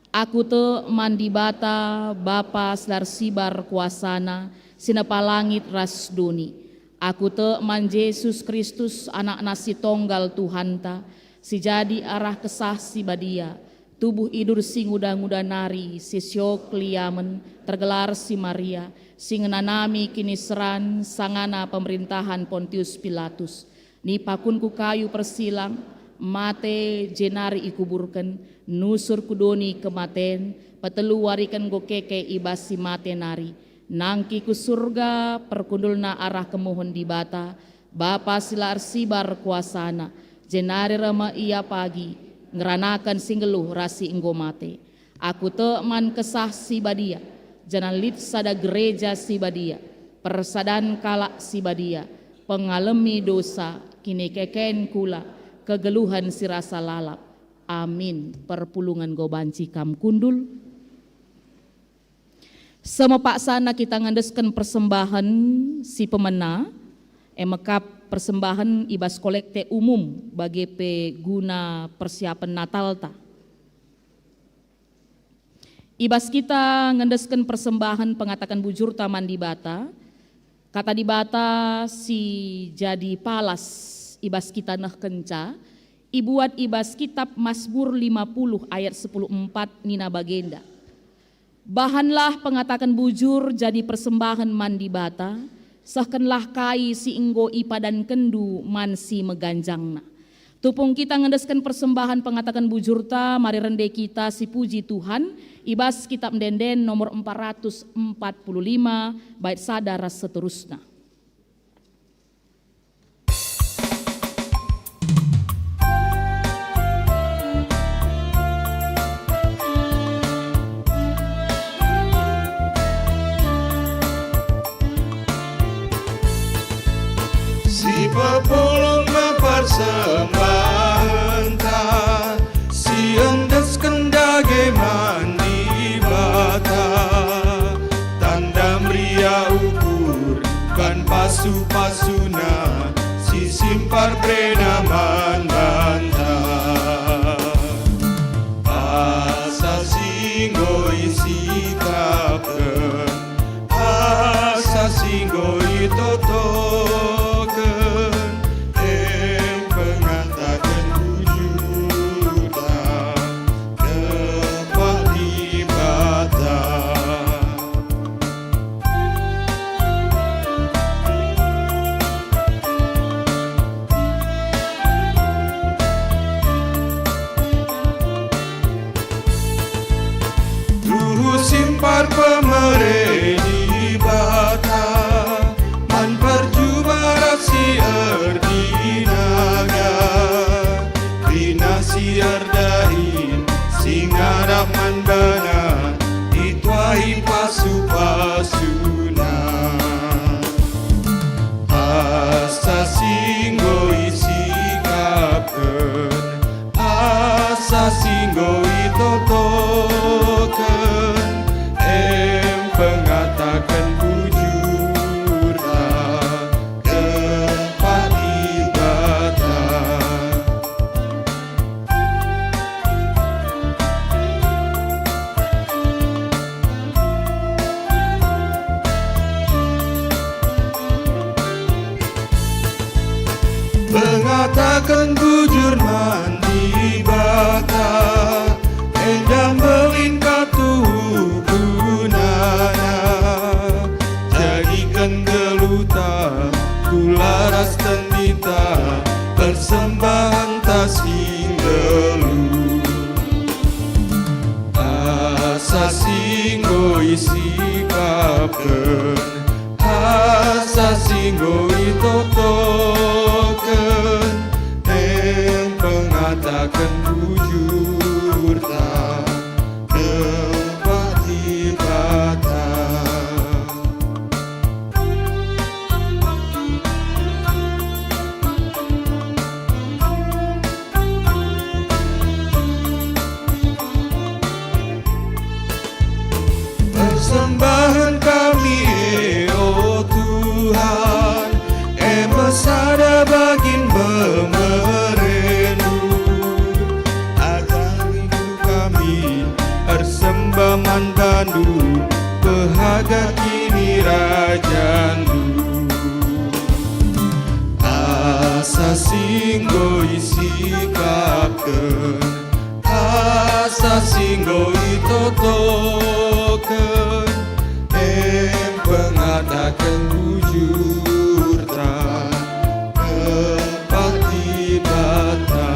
Aku te mandi bata Bapa sedar sibar kuasana sinapa langit ras doni. Aku te man Yesus Kristus anak nasi tonggal Tuhanta si jadi arah kesah si badia. Tubuh idur sing udah nari si syok liamen tergelar si Maria sing nanami kini seran sangana pemerintahan Pontius Pilatus ni pakunku kayu persilang mate jenari ikuburken nusur kudoni kematen petelu warikan go keke ibas si mate nari nangki ku surga perkundulna arah kemohon di bata Bapa silar sibar kuasana jenari rama ia pagi ngeranakan singgeluh rasi enggo mate. Aku te man kesah si badia, janan lit sada gereja si badia, persadan kalak si badia, pengalami dosa, kini keken kula, kegeluhan si rasa lalap. Amin. Perpulungan go banci kam kundul. Sama pak sana kita ngandeskan persembahan si pemena, emekap persembahan ibas kolekte umum bagi guna persiapan Natal ta. Ibas kita ngendeskan persembahan pengatakan bujur taman di bata. Kata di bata si jadi palas ibas kita nah kenca. Ibuat ibas kitab Mazmur 50 ayat 10:4 nina bagenda. Bahanlah pengatakan bujur jadi persembahan mandi bata. Sahkenlah kai si inggo ipadan kendu man si meganjangna. Tupung kita ngendeskan persembahan pengatakan bujurta mari rende kita si puji Tuhan ibas kitab mendenden nomor 445 bait sadar seterusna. Si pepulung persembahan ta, si endesken dage mandi bata, tanda mria ukur kan pasu-pasuna, si simpar prenaman banta. Asa singgo isi kapken, asa singgo itoto. Simpar pemereni bata ngatakan bujur mandi bata endah melingkar tubuh gunana jadikan geluta kularas tendita persembahan tasing gelu asa singgo isi kapken asa singgo itotoken yang pengatakan bujur tak tempat dibata persembahan kami oh Tuhan mesada bagin bemerendu agar hidup kami persembahan bandu bahagia kini rajandu asa singgo isi kapken asa singgo itotoken pengatakan bujur tak tempat dibata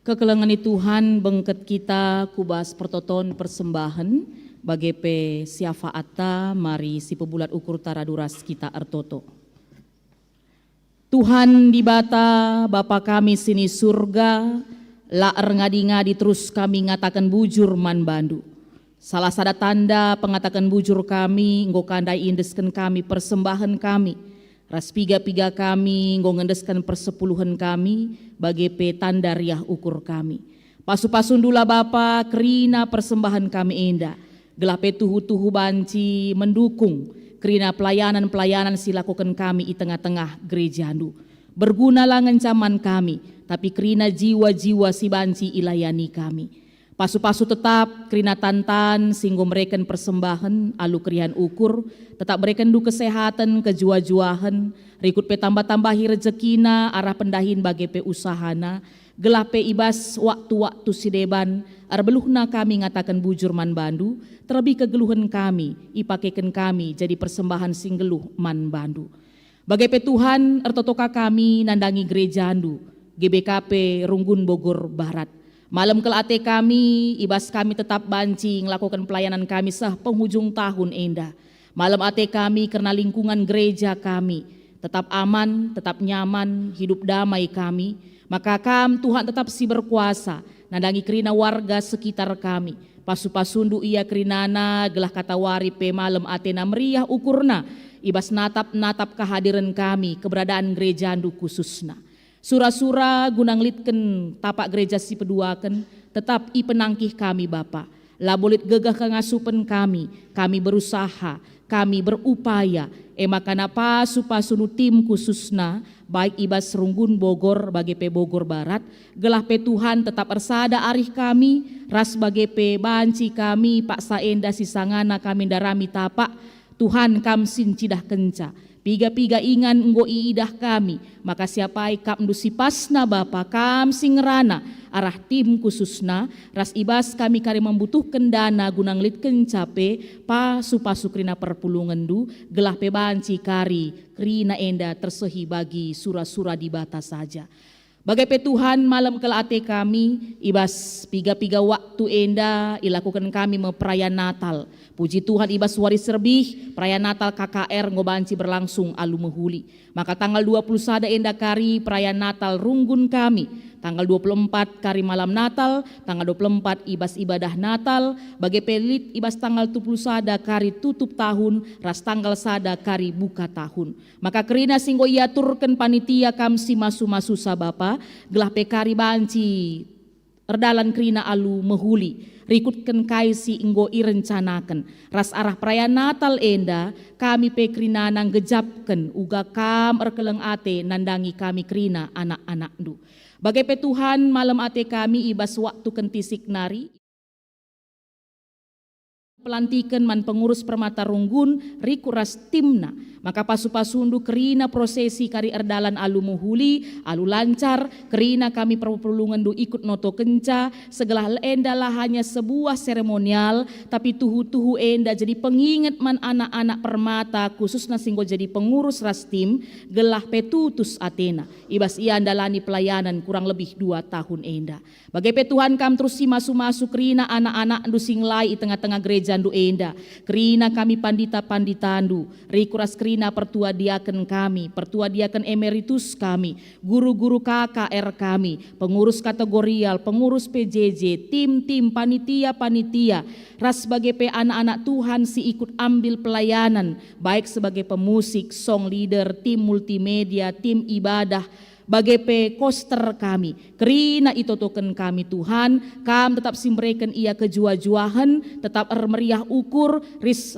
Kekelengan Tuhan bengket kita kubas pertoton persembahan bagi pe siafaata mari si pebulat ukur taraduras kita ertoto. Tuhan di bata Bapa kami sini surga la ngadi-ngadi terus kami ngatakan bujur man bandu. Salah sada tanda pengatakan bujur kami nggo kandai indesken kami persembahan kami. Ras piga-piga kami nggo ngendeskan persepuluhan kami bagi pe tanda riah ukur kami. Pasu-pasundula Bapa kerina persembahan kami indah. Gelape tuhu-tuhu banci mendukung kerina pelayanan-pelayanan silakukan kami di tengah-tengah gereja andu. Bergunalah ngencaman kami, tapi kerina jiwa-jiwa si banci ilayani kami. Pasu-pasu tetap kerina tantan singgo mereken persembahan alu kerian ukur, tetap mereken du kesehatan kejua-juahan, rikut pe tambah-tambahi rezekina arah pendahin bagi pe usahana, gelah pe ibas waktu-waktu sideban, arbeluhna kami ngatakan bujur man bandu, terlebih kegeluhan kami, ipakekan kami jadi persembahan singgeluh man bandu. Bagai pe Tuhan ertotoka kami nandangi gereja andu, GBKP Runggun Bogor Barat. Malam kelate kami, ibas kami tetap banci ngelakukan pelayanan kami sah penghujung tahun endah. Malam ate kami karena lingkungan gereja kami tetap aman, tetap nyaman, hidup damai kami. Maka Tuhan tetap si berkuasa, nandangi kerina warga sekitar kami. Pasu-pasundu ia kerinana, gelah kata wari pe malam atena meriah ukurna. Ibas natap-natap kehadiran kami, keberadaan gereja andu khususna. Sura-sura gunang litken tapak gereja si peduaken, tetap i penangkih kami Bapa. Labolit gegah kangasupen kami berusaha, kami berupaya, makana pasu-pasunu tim khususna, baik ibas Runggun Bogor bagi pe Bogor Barat, gelah pe Tuhan tetap ersada arih kami, ras bagi pe banci kami, Pak Saenda sisangana kami darami tapak, Tuhan kamsin cidah kenca. Piga-piga ingan enggo iidah kami, maka siapai kap ndusi pasna Bapa kam singrana arah tim khususna ras ibas kami kari membutuhkan dana gunang litken cape pasu-pasu krina perpulungan du gelah pe banci kari krina enda tersehi bagi sura-sura di batas saja. Bagai pe Tuhan malam kelate kami ibas piga-piga waktu enda ilakukan kami memperayaan Natal. Puji Tuhan ibas waris serbih perayaan Natal KKR ngobanci berlangsung alu mehuli. Maka tanggal 21 enda kari perayaan Natal Runggun kami tanggal 24 kari malam Natal, tanggal 24 ibas ibadah Natal, bagi pelit ibas tanggal 21 kari tutup tahun, ras tanggal sada kari buka tahun. Maka kerina singgo ia turken panitia kamsi masu-masu sabapa, gelah pekari banci, erdalan kerina alu mehuli, rikutkan kaisi inggo irencanakan. Ras arah perayaan Natal enda, kami pe kerina nang gejapkan, uga kam erkeleng ate nandangi kami kerina anak-anak du. Bagai pe Tuhan malam ate kami ibas waktu kentisik nari, pelantikan man pengurus Permata Runggun, rikuras timna. Maka pasu-pasundu kerina prosesi kari erdalan alu muhuli, alu lancar, kerina kami perpulungan du ikut noto kenca, segala enda lah hanya sebuah seremonial, tapi tuhu-tuhu enda jadi pengingat man anak-anak Permata, khususnya singgo jadi pengurus rastim, gelah petutus Athena. Ibas ia andalani pelayanan kurang lebih 2 tahun enda. Bagai petuhan kam terus si masu-masu kerina anak-anak du singlai i tengah-tengah gereja du enda, kerina kami pandita-panditandu, rikuras kerina pertua diaken kami, pertua diaken emeritus kami, guru-guru KKR kami, pengurus kategorial, pengurus PJJ, tim-tim, panitia-panitia, ras sebagai anak-anak Tuhan si ikut ambil pelayanan, baik sebagai pemusik, song leader, tim multimedia, tim ibadah, bagai pe koster kami, kerina itotoken kami Tuhan, kam tetap simbrekan ia kejua-juahan, tetap meriah ukur,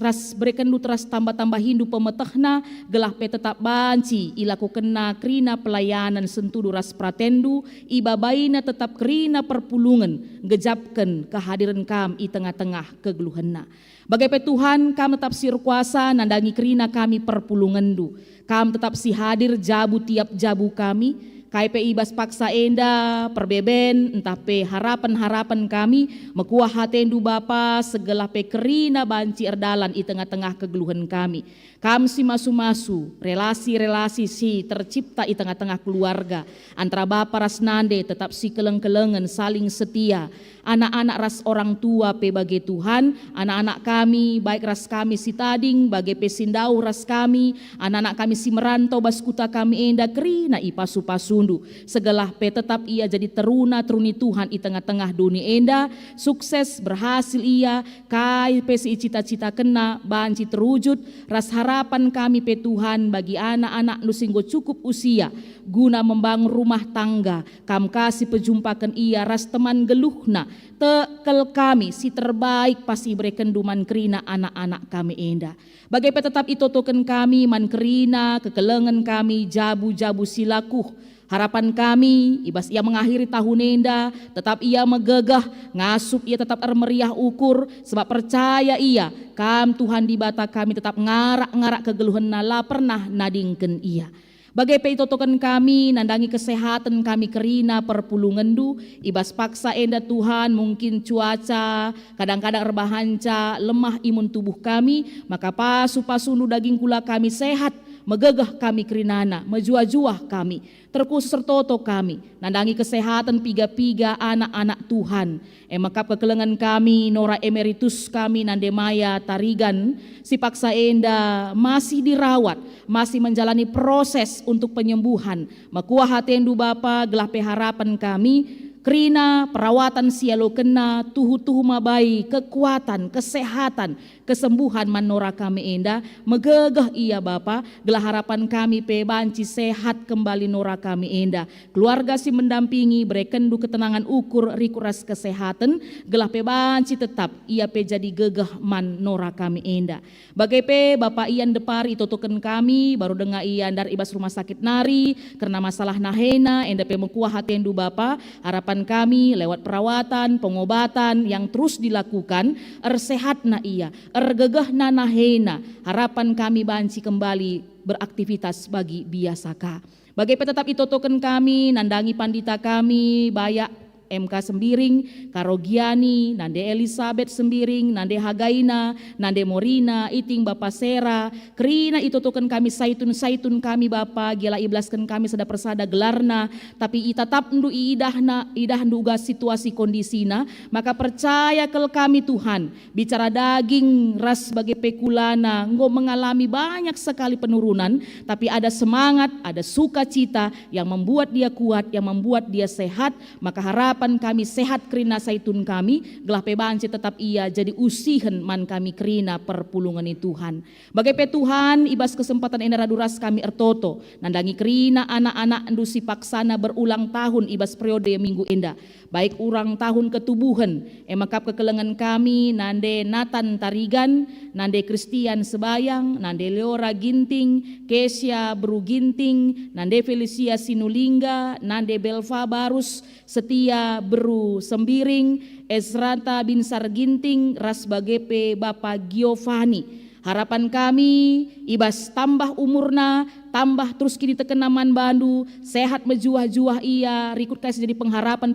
ras berikan lutras tambah-tambah hindu pemetahna, gelah pe tetap banci, ilaku kena kerina pelayanan sentudu ras pratendu, ibabaina tetap kerina perpulungan, gejapkan kehadiran kam i tengah-tengah kegeluhenna. Bagai pe Tuhan, kam tetap sirkuasa nandangi kerina kami perpulungan du. Kam tetap si hadir jabu tiap jabu kami, KP ibas paksa enda, perbeben, entah pe harapan-harapan kami, mekuah hatendu Bapa, segala pe kerina banci erdalan i tengah-tengah kegeluhan kami. Kam si masu-masu, relasi-relasi si tercipta i tengah-tengah keluarga, antara Bapa ras nande tetap si keleng-kelengan saling setia, anak-anak ras orang tua pe bagi Tuhan, anak-anak kami, baik ras kami si tading, bagi pe sindau ras kami, anak-anak kami si merantau baskuta kami enda kerina i pasu-pasundu, segala pe tetap ia jadi teruna-teruni Tuhan i tengah-tengah dunia enda, sukses berhasil ia, kai pe si cita-cita kena, banci terwujud, ras harapan kami pe Tuhan bagi anak-anak nu singgo cukup usia, guna membangun rumah tangga, kam kasih pejumpakan ia, ras teman geluhna, tekel kami si terbaik pasti berikan duman kerina anak-anak kami enda. Bagai pe tetap itotoken kami man kerina kekelengan kami jabu-jabu silakuh. Harapan kami ibas ia mengakhiri tahun enda, tetap ia megegah, ngasup ia tetap meriah ukur, sebab percaya ia kam Tuhan di bata kami tetap ngarak-ngarak kegeluhan nala pernah nadingken ia. Bagai pe itotoken kami nandangi kesehatan kami kerina perpulungan du, ibas paksa enda Tuhan mungkin cuaca kadang-kadang rebahanca, lemah imun tubuh kami, maka pasu-pasundu daging kula kami sehat, megegah kami kerinana, menjuah-juah kami, terkhusus sertoto kami, nandangi kesehatan piga-piga anak-anak Tuhan, emakap kekelengan kami, nora emeritus kami nandemaya tarigan, si paksa enda masih dirawat, masih menjalani proses untuk penyembuhan, makuah hatendu Bapa gelah pe harapan kami, kerina perawatan sialo kena, tuhu-tuhu mabai, kekuatan, kesehatan, kesembuhan manora kami enda, megegah ia Bapa, gelah harapan kami pe banci sehat kembali nora kami enda, keluarga si mendampingi, berekendu ketenangan ukur rikuras kesehatan, gelah pe banci tetap ia pe jadi gegah man nora kami enda. Bagai pe Bapak Ian Depar itotoken kami, baru dengar Ian dari ibas rumah sakit nari, karena masalah nahena, enda pe mekuah hatendu Bapa, harapan kami lewat perawatan, pengobatan yang terus dilakukan, sehatna ia, gegah nahena, harapan kami banci kembali beraktivitas bagi biasaka. Bagai tetap itotoken kami, nandangi pandita kami, bayak MK Sembiring, Karogiani, nande Elizabeth Sembiring, nande Hagaina, nande Morina, iting Bapa Sera, kerina itutukan kami saitun kami Bapa, gila iblaskan kami sada persada gelarna, tapi itatap ndu idah nduga situasi kondisina, maka percaya kel kami Tuhan, bicara daging ras sebagai pekulana, engkau mengalami banyak sekali penurunan, tapi ada semangat, ada sukacita yang membuat dia kuat, yang membuat dia sehat, maka harapan kami sehat kerina saitun kami, gelah pebanci tetap ia jadi usihen man kami kerina perpulungan Tuhan. Bagai pe Tuhan, ibas kesempatan ena raduras kami ertoto, nandangi kerina anak-anak endusi paksana berulang tahun ibas periode minggu enda, baik urang tahun ketubuhan, emakap kekelengan kami, nande Nathan Tarigan, nande Christian Sebayang, nande Leora Ginting, Kesia Bru Ginting, nande Felicia Sinulingga, nande Belva Barus, Setia Bru Sembiring, Esrata Binsar Ginting, ras bagepe Bapak Giovanni. Harapan kami, ibas tambah umurna, tambah terus kini tekenaman bandu, sehat mejuah-juah ia, rikut kasih jadi pengharapan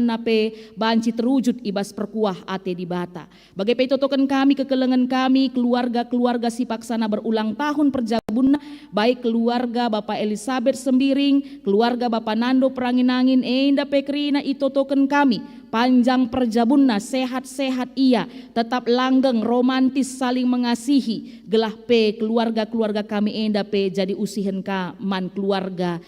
nape, banci terwujud ibas perkuah ate di bata. Bagai petotokan kami, kekelengan kami, keluarga si paksana berulang tahun perjabunna, baik keluarga Bapak Elizabeth Sembiring, keluarga Bapak Nando Peranginangin, enda pekrina itotokan kami, panjang perjabunna, sehat-sehat ia, tetap langgeng, romantis, saling mengasihi, gelah pe keluarga kami enda pe jadi usihen ka man keluarga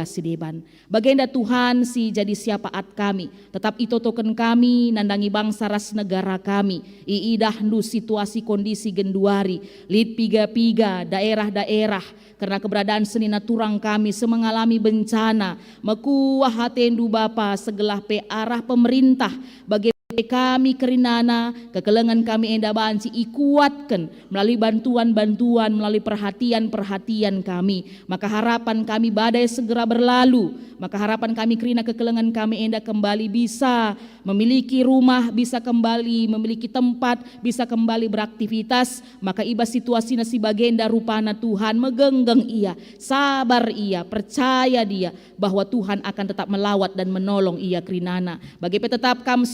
sideban. Bagenda Tuhan si jadi siapaat kami, tetap itotoken kami, nandangi bangsa ras negara kami, iidah ndu situasi kondisi genduari, lid piga-piga daerah-daerah, karena keberadaan senina turang kami semengalami bencana, mekuah hatendu Bapa segelah pe arah pemerintah, bagi kami kerinana, kekelengan kami enda banci ikuatkan melalui bantuan-bantuan, melalui perhatian kami, maka harapan kami badai segera berlalu, maka harapan kami kerina kekelengan kami enda kembali bisa memiliki rumah, bisa kembali memiliki tempat, bisa kembali beraktivitas, maka ibas situasi nasi bagenda rupana Tuhan megenggeng ia, sabar ia, percaya dia bahwa Tuhan akan tetap melawat dan menolong ia kerinana. Bagi tetap kami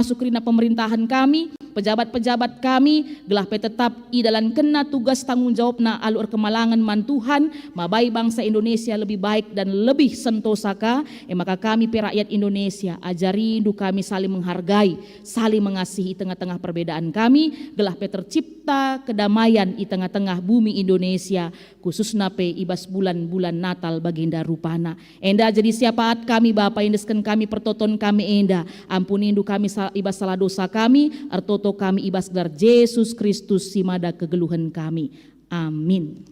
masuk kerina pemerintahan kami, pejabat-pejabat kami, gelah pe tetap idalan kena tugas tanggung jawab na alur kemalangan man Tuhan, mabai bangsa Indonesia lebih baik dan lebih sentosaka, maka kami pe rakyat Indonesia ajari indu kami saling menghargai, saling mengasihi tengah-tengah perbedaan kami, gelah pe tercipta kedamaian di tengah-tengah bumi Indonesia, khususna pe ibas bulan-bulan Natal baginda rupana. Enda jadi siapaat kami Bapa, indesken kami pertoton kami enda, ampuni indu kami ibas salah dosa kami, artoto kami ibas gelar Yesus Kristus simada kegeluhan kami. Amin.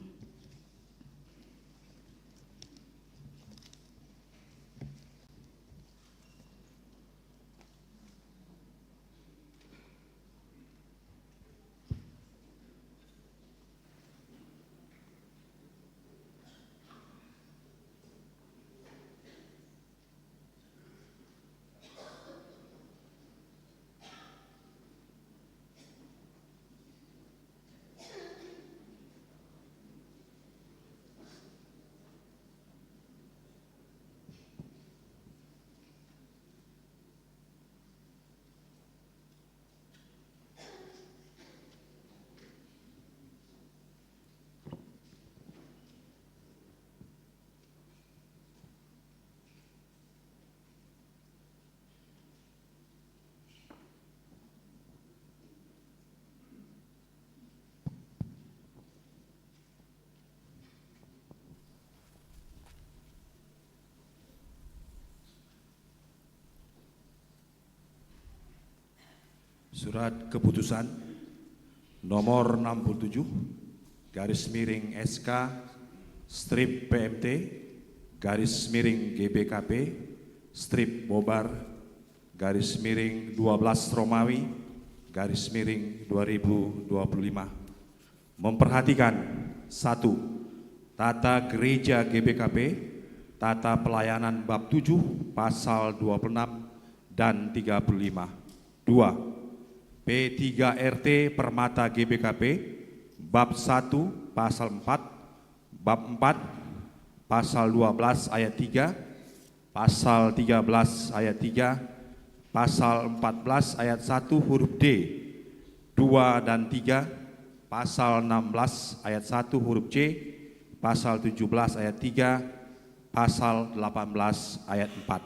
Surat keputusan nomor 67 garis miring SK strip PMT garis miring GBKP strip Bobar garis miring 12 Romawi garis miring 2025 memperhatikan 1. Tata Gereja GBKP Tata Pelayanan bab 7 pasal 26 dan 35. 2. P3RT Permata GBKP bab 1 pasal 4, bab 4 pasal 12 ayat 3, pasal 13 ayat 3, pasal 14 ayat 1 huruf D, 2 dan 3, pasal 16 ayat 1 huruf C, pasal 17 ayat 3, pasal 18 ayat 4.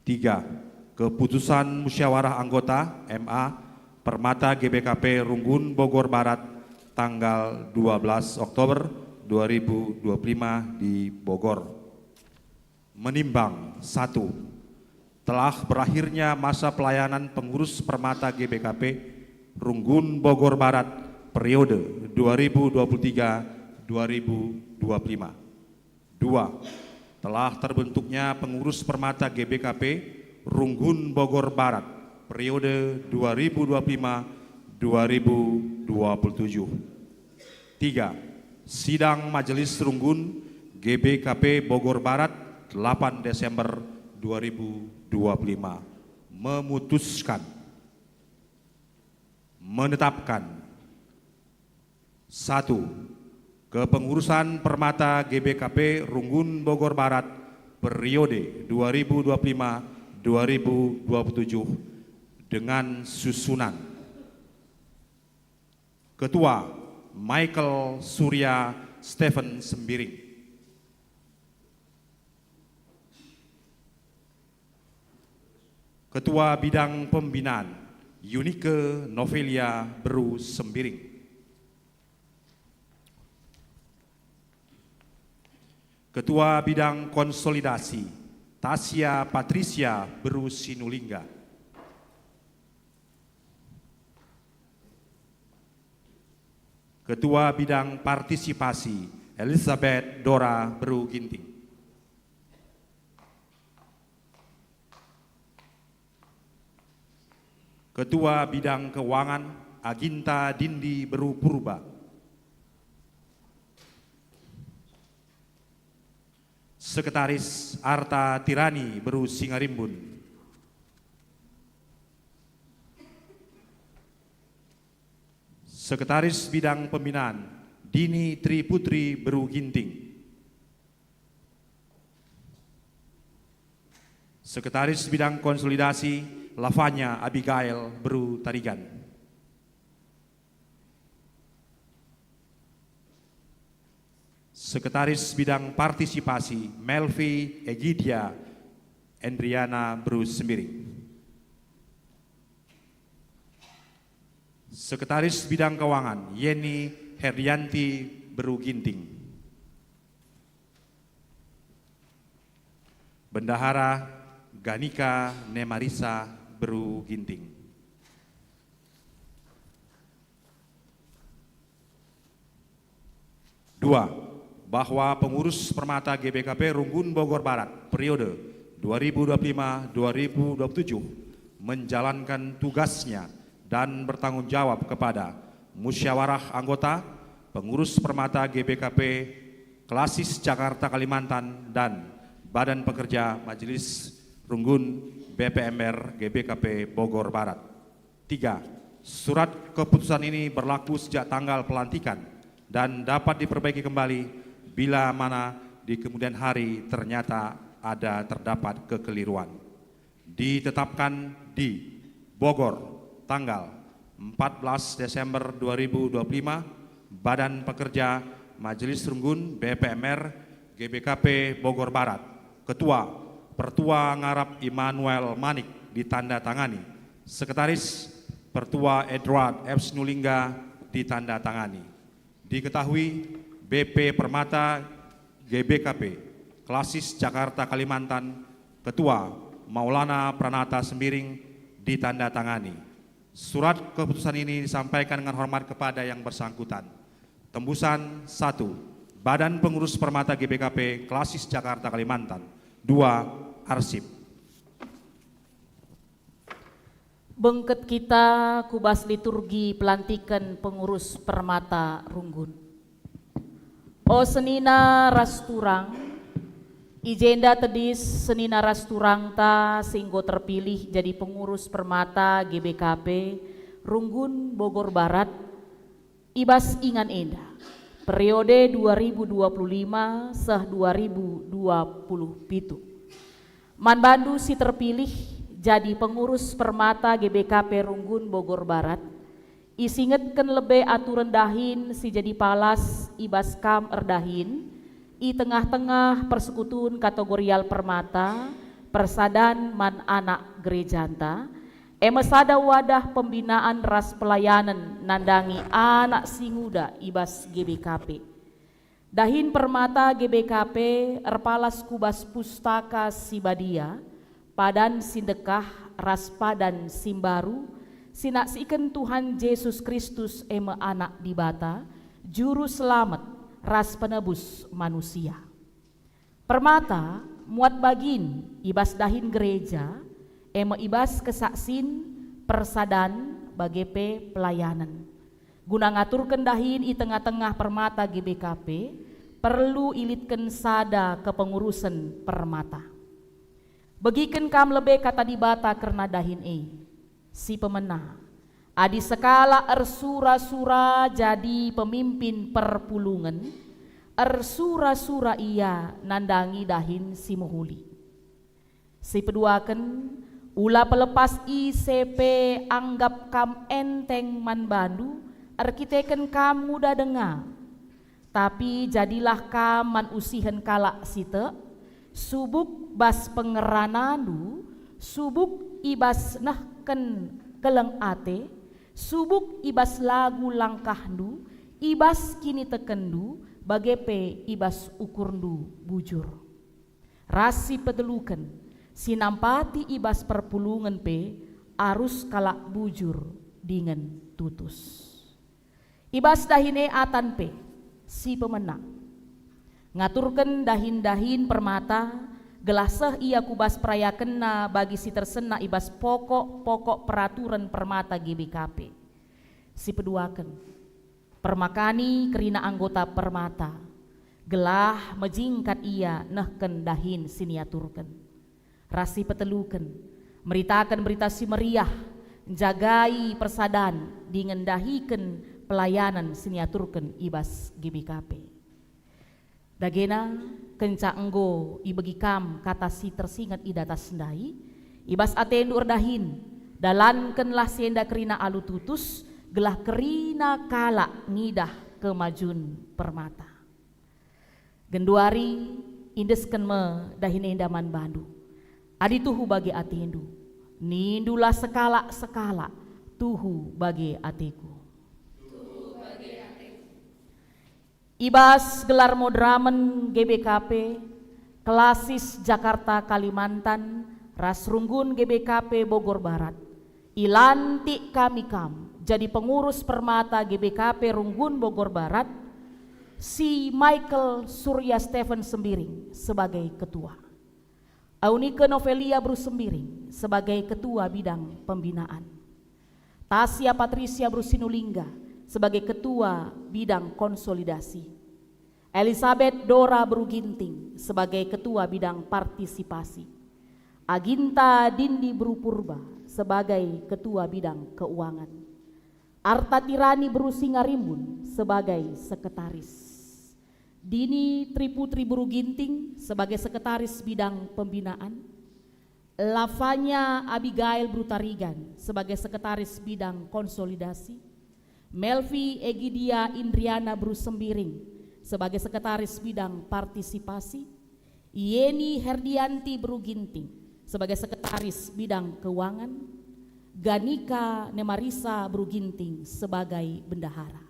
3. Keputusan musyawarah anggota MA Permata GBKP Runggun Bogor Barat tanggal 12 Oktober 2025 di Bogor. Menimbang 1. Telah berakhirnya masa pelayanan pengurus Permata GBKP Runggun Bogor Barat periode 2023-2025. 2. Telah terbentuknya pengurus Permata GBKP Runggun Bogor Barat periode 2025-2027. 3. Sidang Majelis Runggun GBKP Bogor Barat 8 Desember 2025 memutuskan, menetapkan 1. Kepengurusan Permata GBKP Runggun Bogor Barat periode 2025-2027 dengan susunan: Ketua Michael Surya Stephen Sembiring, Ketua Bidang Pembinaan Yunike Novelia Beru Sembiring, Ketua Bidang Konsolidasi Tasya Patricia Beru Sinulingga, Ketua Bidang Partisipasi Elizabeth Dora Beru Ginting, Ketua Bidang Keuangan Aginta Dindi Beru Purba, Sekretaris Arta Tirani Beru Singarimbun, Sekretaris Bidang Pembinaan Dini Tri Putri Beru Ginting, Sekretaris Bidang Konsolidasi Lavanya Abigail Beru Tarigan, Sekretaris Bidang Partisipasi Melvi Egidia Endriana Beru Sembiring, Sekretaris Bidang Keuangan Yeni Herdianti Beru Ginting, Bendahara Ganika Nemarisa Beru Ginting. Dua, bahwa pengurus Permata GBKP Runggun Bogor Barat periode 2025-2027 menjalankan tugasnya dan bertanggung jawab kepada musyawarah anggota pengurus Permata GBKP Klasis Jakarta Kalimantan dan Badan Pekerja Majelis Runggun BPMR GBKP Bogor Barat. 3. Surat keputusan ini berlaku sejak tanggal pelantikan dan dapat diperbaiki kembali bila mana di kemudian hari ternyata terdapat kekeliruan. Ditetapkan di Bogor tanggal 14 Desember 2025, Badan Pekerja Majelis Runggun BPMR GBKP Bogor Barat, Ketua Pertua Ngarap Immanuel Manik ditandatangani, Sekretaris Pertua Edward F. Sinulingga ditandatangani. Diketahui BP Permata GBKP Klasis Jakarta Kalimantan, Ketua Maulana Pranata Sembiring ditandatangani. Surat keputusan ini disampaikan dengan hormat kepada yang bersangkutan. Tembusan 1. Badan Pengurus Permata GBKP Klasis Jakarta Kalimantan. 2. Arsip. Bengket kita kubas liturgi pelantikan pengurus Permata Runggun. O senina rasturang, ijenda tedis senina rasturang ta singgo terpilih jadi pengurus Permata GBKP Runggun Bogor Barat, ibas ingan enda, periode 2025-2027. Manbandu si terpilih jadi pengurus permata GBKP Runggun Bogor Barat. Isingetken lebe aturan dahin si jadi palas ibas kam erdahin. I tengah-tengah persekutuan kategorial permata persadan man anak gerejanta. Emesada wadah pembinaan ras pelayanan nandangi anak singuda ibas GBKP. Dahin permata GBKP erpalas kubas pustaka Sibadia, padan sindekah ras padan simbaru, sinaksikan Tuhan Yesus Kristus eme anak di bata, juru selamat ras penebus manusia. Permata muat bagin ibas dahin gereja, eme ibas kesaksin persadan bagepe pelayanan. Guna ngaturkan dahin i tengah-tengah permata GBKP, perlu ilitkan sada kepengurusan permata. Begiken kam lebe kata dibata karena dahin si pemenang. Adi sekala ersura-sura jadi pemimpin perpulungan, ersura-sura ia nandangi dahin si muhuli. Si peduaken, ula pelepas ICP anggap kam enteng manbandu, arkiteken kam muda dengar, tapi jadilah kam man usihen kalak site, subuk bas pengeranandu, subuk ibas nahken keleng ate, subuk ibas lagu langkahdu, ibas kini tekendu, bagepe ibas ukurndu bujur. Rasi peteluken, sinampati ibas perpulungan pe, arus kalak bujur dengan tutus. Ibas dahine atan pe, si pemenang. Ngaturkan dahin-dahin permata, gelaseh ia kubas prayakenna bagi si tersena ibas pokok-pokok peraturan permata GBKP. Si peduaken, permakani kerina anggota permata, gelah mejingkat ia nehken dahin siniaturken. Rasi peteluken, meritakan berita si meriah, jagai persadan, dengan dahiken pelayanan siniaturken ibas GBKP. Dagena kenca enggo ibagi kam kata si tersingat idata sendai, ibas atendu erdahin, dalankenlah senda kerina alu tutus, gelah kerina kala ngidah kemajun permata. Genduari indesken me dahin endaman bandu, adi tuhu bagi atendu, nindulah sekala-sekala tuhu bagi atiku. Ibas gelar modramen GBKP, Klasis Jakarta Kalimantan, ras Runggun GBKP Bogor Barat. Ilantik kami kam jadi pengurus permata GBKP Runggun Bogor Barat, si Michael Surya Stephen Sembiring sebagai ketua. Aunike Novelia Bruce Sembiring sebagai ketua bidang pembinaan. Tasya Patricia Brusinulingga sebagai ketua bidang konsolidasi. Elizabeth Dora Bruginting sebagai ketua bidang partisipasi. Aginta Dindi Brupurba sebagai ketua bidang keuangan. Arta Tirani Brusingarimbun sebagai sekretaris. Dini Triputri Bruginting sebagai sekretaris bidang pembinaan. Lavanya Abigail Brutarigan sebagai sekretaris bidang konsolidasi. Melvi Egidia Indriana Bruce Sembiring sebagai sekretaris bidang partisipasi. Yeni Herdianti Bruginting sebagai sekretaris bidang keuangan. Ganika Nemarisa Bruginting sebagai bendahara.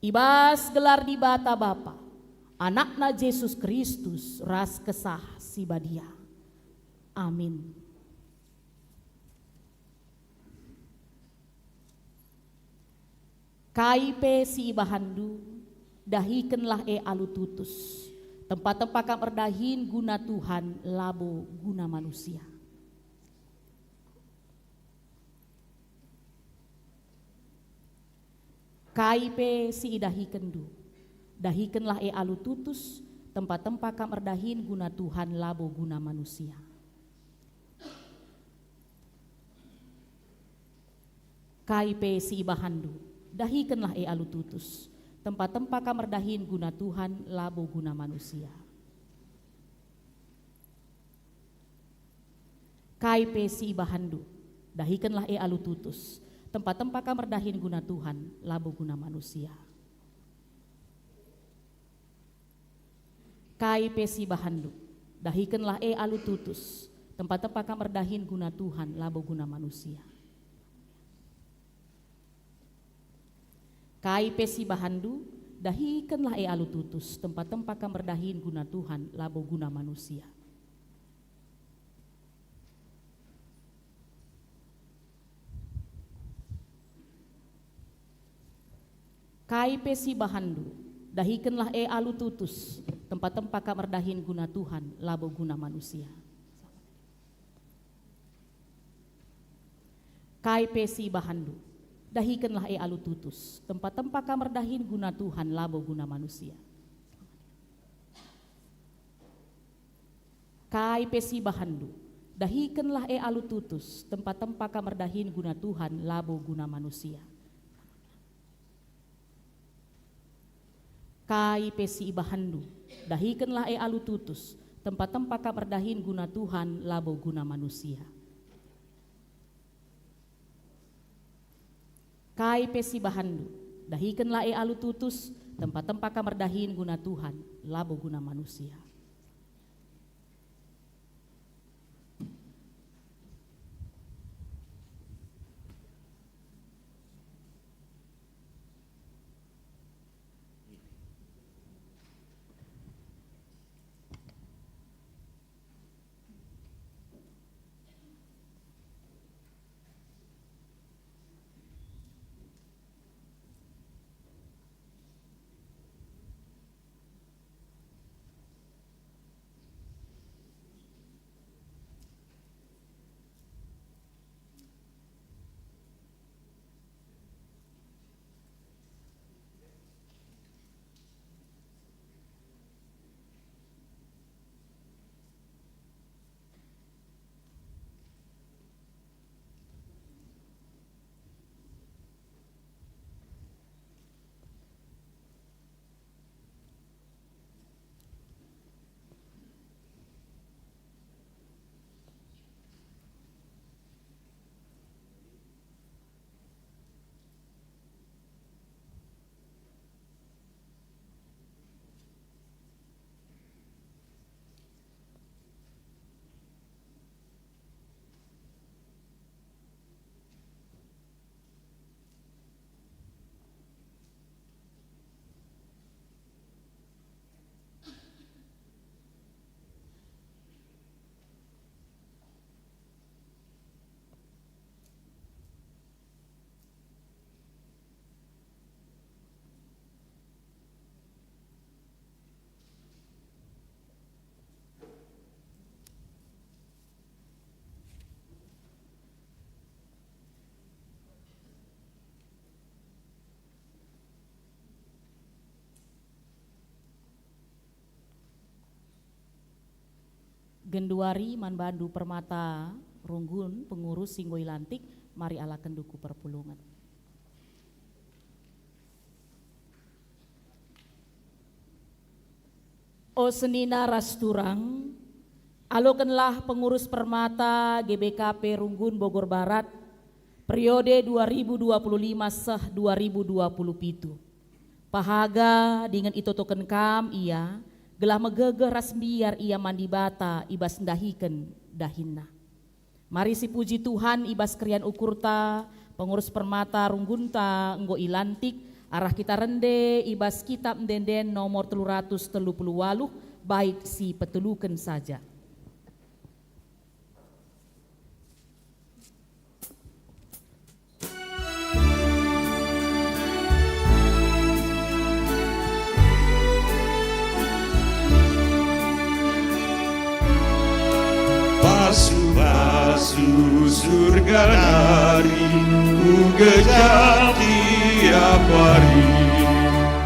Ibas gelar di bata Bapa, anakna Yesus Kristus ras kesah Sibadia. Amin. KIP si ibahandu, dahikenlah alu tutus, tempat-tempat kam erdahin guna Tuhan labo guna manusia. KIP si idahikendu, dahikenlah alu tutus, tempat-tempat kam erdahin guna Tuhan labo guna manusia. KIP si ibahandu, dahikanlah alu tutus, tempat-tempat kamar dahin guna Tuhan labo guna manusia. Kai pesi bahandu, dahikanlah alu tutus, tempat-tempat kamar dahin guna Tuhan, labu guna manusia. Kai pesi bahandu, dahikanlah alu tutus, tempat-tempat kamar dahin guna Tuhan, labu guna manusia. Kai pesi bahandu, dahikanlah alu tutus, tempat-tempat kamar dahin guna Tuhan, labu guna manusia. Kai pesi bahandu, dahikanlah alu tutus, tempat-tempat kamar dahin guna Tuhan, labu guna manusia. Kai pesi bahandu, dahikanlah alu tutus, tempat-tempat kamar dahin guna Tuhan, labu guna manusia. Kai pesi bahandu, dahikanlah alu tutus, tempat-tempat kamar dahin guna Tuhan, labu guna manusia. Kai pesi bahandu, dahikanlah alu tutus, tempat-tempat kamar dahin guna Tuhan, labu guna manusia. Kai pesi bahandu, dahikanlah alu tutus, tempat-tempat kamar dahin guna Tuhan, labu guna manusia. Genduari Manbandu Permata Runggun pengurus Singgoi Lantik, mari ala kenduku perpulungan. O senina rasturang, alokenlah pengurus Permata GBKP Runggun Bogor Barat periode 2025 seh 2027. Pahaga dengan itotoken kam ia gelah megege ras biar ia mandi bata ibas dahiken dahinna. Mari si puji Tuhan ibas krian ukurta pengurus Permata Runggunta enggo ilantik arah kita rende ibas kitab denden nomor 338 baik si peteluken saja. Basuh surga nari ku gejak tiap hari,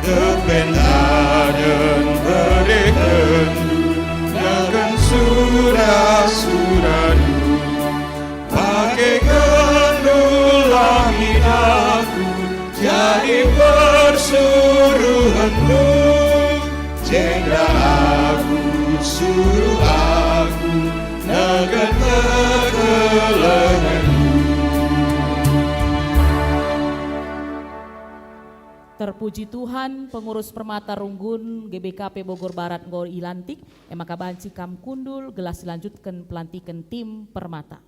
kependadan berekendu nakan surah-surahdu, pakai kendul langit aku jadi persuruhanmu, jenderal aku suruh aku nakan Terpuji Tuhan, pengurus Permata Runggun GBKP Bogor Barat Ngor Ilantik, emaka banci kam kundul, gelas dilanjutkan pelantikan tim Permata.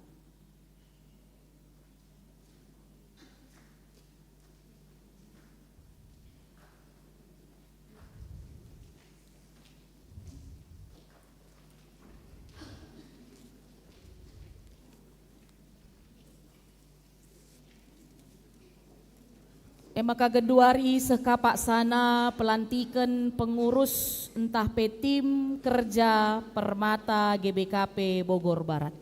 Maka geduari sekapak sana pelantikan pengurus entah petim kerja Permata GBKP Bogor Barat.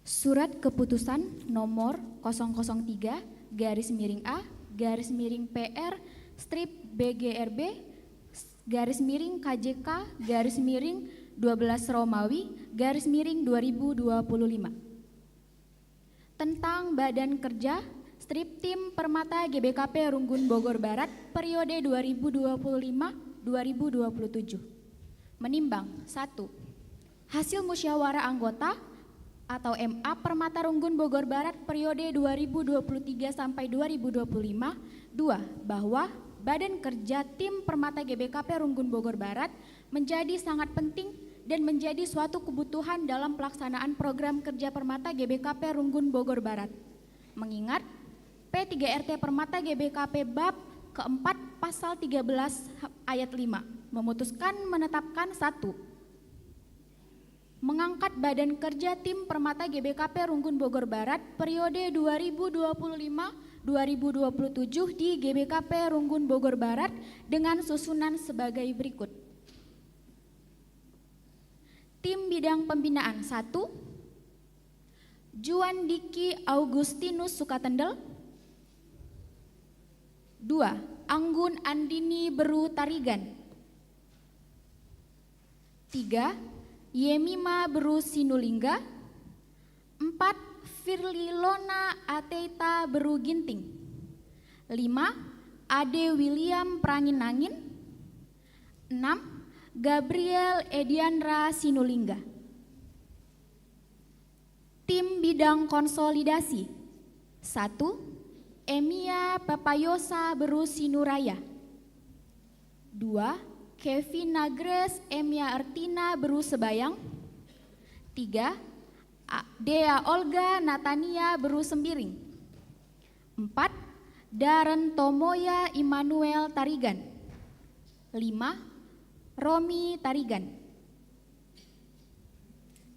Surat Keputusan nomor 003/A/PR strip BGRB /KJK/12 Romawi /2025 tentang Badan Kerja strip tim Permata GBKP Runggun Bogor Barat periode 2025-2027. Menimbang 1. Hasil musyawarah anggota atau MA Permata Runggun Bogor Barat periode 2023 sampai 2025. 2. Bahwa Badan Kerja Tim Permata GBKP Runggun Bogor Barat menjadi sangat penting dan menjadi suatu kebutuhan dalam pelaksanaan program kerja Permata GBKP Runggun Bogor Barat. Mengingat P3RT Permata GBKP bab keempat pasal 13 ayat 5 memutuskan menetapkan 1. Mengangkat Badan Kerja Tim Permata GBKP Runggun Bogor Barat periode 2025-2027 di GBKP Runggun Bogor Barat dengan susunan sebagai berikut. Tim Bidang Pembinaan 1. Juan Diki Augustinus Sukatendel. 2. Anggun Andini Beru Tarigan. 3. Yemima Beru Sinulingga. 4. Firlilona Ateita Beru Ginting. 5. Ade William Pranginangin. 6. Gabriel Ediandra Sinulingga. Tim Bidang Konsolidasi 1. Emia Papayosa Beru Sinuraya. 2. Kevin Nagres Emia Artina Beru Sebayang. 3. Dea Olga Natania Beru Sembiring. 4. Darren Tomoya Immanuel Tarigan. 5. Romi Tarigan.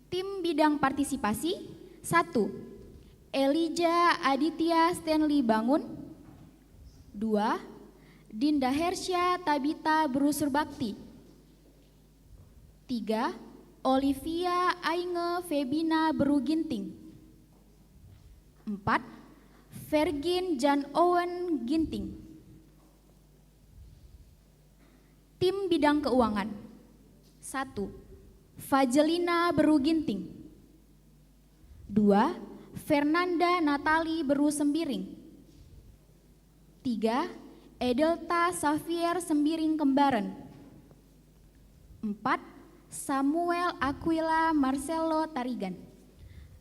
Tim Bidang Partisipasi 1. Elijah Aditya Stanley Bangun. 2. Dinda Hersya Tabita Beru Surbakti. 3. Olivia Ainge Febina Beru Ginting. 4. Vergin Jan Owen Ginting. Tim Bidang Keuangan 1. Fajelina Beru Ginting. 2. Fernanda Natali Beru Sembiring. 3. Edelta Xavier Sembiring Kembaran. 4. Samuel Aquila Marcelo Tarigan.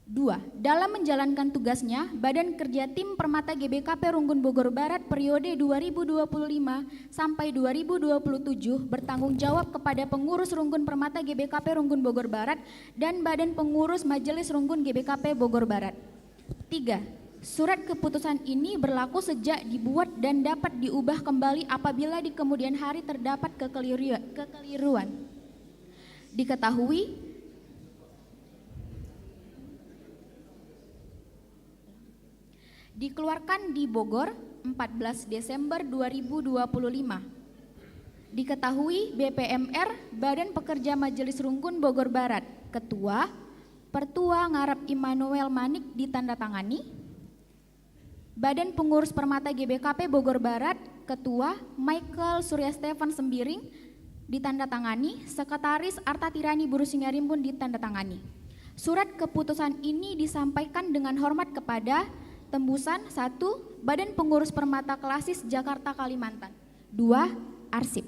2. Dalam menjalankan tugasnya, Badan Kerja Tim Permata GBKP Runggun Bogor Barat periode 2025 sampai 2027 bertanggung jawab kepada pengurus Runggun Permata GBKP Runggun Bogor Barat dan Badan Pengurus Majelis Runggun GBKP Bogor Barat. 3. Surat keputusan ini berlaku sejak dibuat dan dapat diubah kembali apabila di kemudian hari terdapat kekeliruan. Diketahui dikeluarkan di Bogor 14 Desember 2025. Diketahui BPMR Badan Pekerja Majelis Runggun Bogor Barat, Ketua Pertua Ngarap Immanuel Manik ditandatangani. Badan Pengurus Permata GBKP Bogor Barat Ketua Michael Surya Stefan Sembiring ditandatangani, Sekretaris Arta Tirani Burusingarimpun ditandatangani. Surat keputusan ini disampaikan dengan hormat kepada Tembusan 1, Badan Pengurus Permata Klasis Jakarta Kalimantan. 2, Arsip.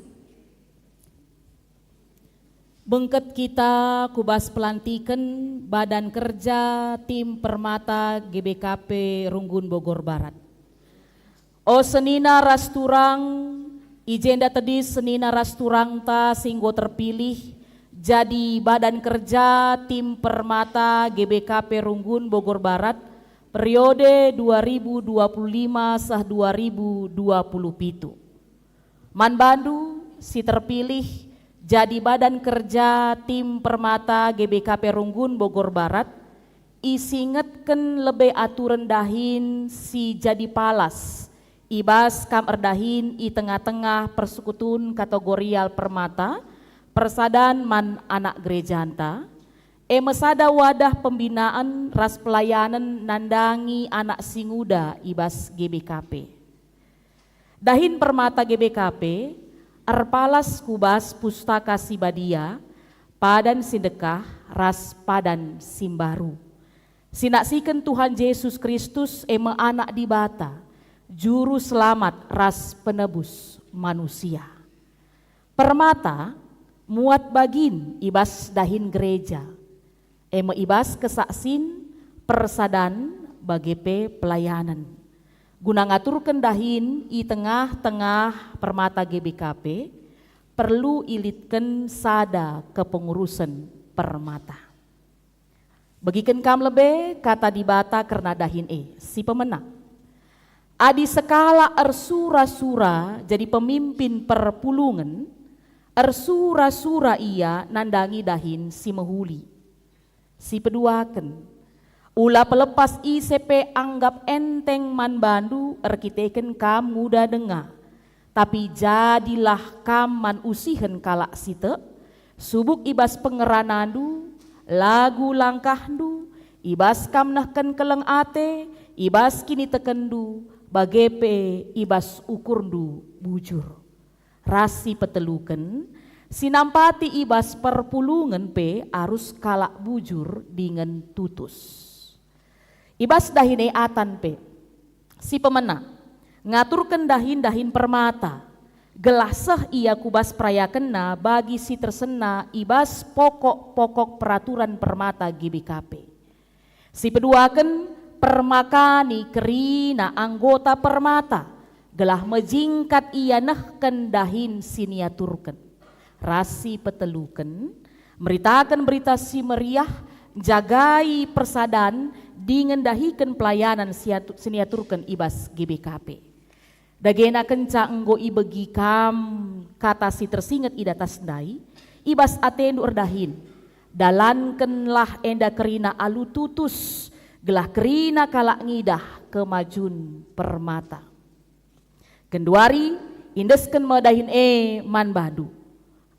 Bengket kita kubas pelantikan Badan Kerja Tim Permata GBKP Runggun Bogor Barat. O senina rasturang, ijenda tadi senina rasturang ta singgo terpilih jadi Badan Kerja Tim Permata GBKP Runggun Bogor Barat periode 2025-2027. Man Bandu si terpilih jadi Badan Kerja Tim Permata GBKP Runggun Bogor Barat isingetken lebih aturan dahin si jadi palas ibas kam erdahin i tengah-tengah persekutuan kategorial permata persadan man anak gerejanta mesada wadah pembinaan ras pelayanan nandangi anak singuda ibas GBKP dahin permata GBKP arpalas kubas pustaka sibadia padan sindekah ras padan simbaru sinaksikan Tuhan Yesus Kristus anak di bata Juru Selamat ras penebus manusia. Permata muat bagin ibas dahin gereja. Ibas kesaksin persadan bagepe pelayanan. Guna ngaturkan dahin i tengah-tengah permata GBKP perlu ilitkan sada kepengurusan permata. Bagikan kam lebe kata dibata karena dahin si pemenang. Adi sekala ersura-sura jadi pemimpin perpulungan, ersura-sura ia nandangi dahin si mehuli. Si peduaken, ula pelepas ICP anggap enteng man bandu erkiteken kam muda denga, tapi jadilah kam man usihen kalak site, subuk ibas pengeranandu, lagu langkahdu, ibas kam nahken keleng ate, ibas kini tekendu, bagepe ibas ukurndu bujur. Rasi peteluken, sinampati ibas perpulungan pe arus kalak bujur dengan tutus. Ibas dahine atan pe, si pemenang, ngaturkan dahin permata, gelaseh ia kubas prayakena bagi si tersena ibas pokok-pokok peraturan permata GBKP. Si peduaken, permakani kerina anggota permata gelah mejingkat ia nehken dahin siniaturken rasi peteluken meritakan berita si meriah jagai persadan dengan dahiken pelayanan siniaturken ibas GBKP dagena kenca enggo ibegi kam kata si tersinget idatas dai ibas atendu erdahin dalankenlah enda kerina alu tutus gelah kerina kalak ngidah kemajun permata. Kenduari indesken madahin man badu.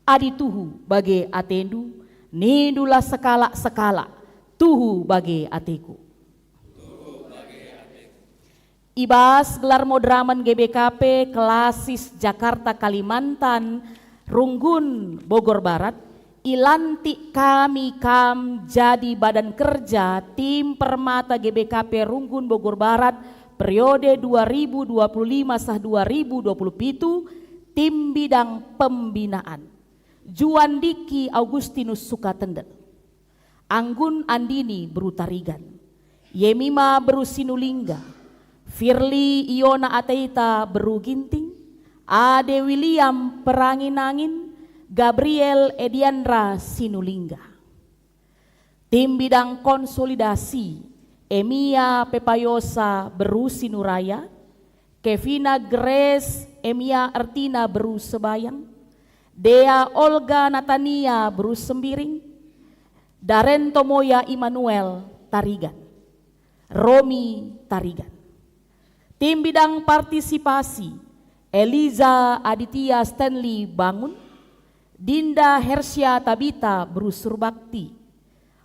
Adi tuhu bage atendu, nindulah sekala tuhu bage ateku. Ibas gelar modraman GBKP Klasis Jakarta Kalimantan Runggun Bogor Barat ilantik kami kam jadi Badan Kerja Tim Permata GBKP Runggun Bogor Barat periode 2025-2027 tim bidang pembinaan Juan Diki Augustinus Sukatendel, Anggun Andini Berutarigan, Yemima Berusinulingga, Firly Iona Ateita Beruginting, Ade William Perangin-angin, Gabriel Ediandra Sinulingga. Tim bidang konsolidasi Emia Pepayosa Beru Sinuraya, Kevina Grace Emia Artina Beru Sebayang, Dea Olga Natania Beru Sembiring, Daren Tomoya Immanuel Tarigan, Romi Tarigan. Tim bidang partisipasi Eliza Aditya Stanley Bangun, Dinda Hersya Tabita Berusur Bakti,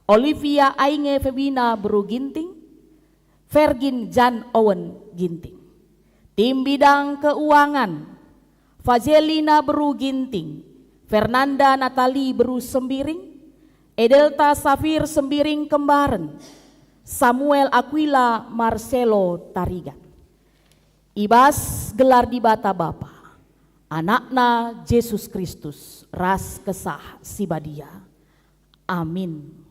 Olivia Ainge Febina Beru Ginting, Vergin Jan Owen Ginting. Tim Bidang Keuangan, Fazelina Beru Ginting, Fernanda Natali Beru Sembiring, Edelta Safir Sembiring Kembaren, Samuel Aquila Marcelo Tarigan. Ibas gelar di bata Bapa, anakna Yesus Kristus, ras kesah sibadia. Amin.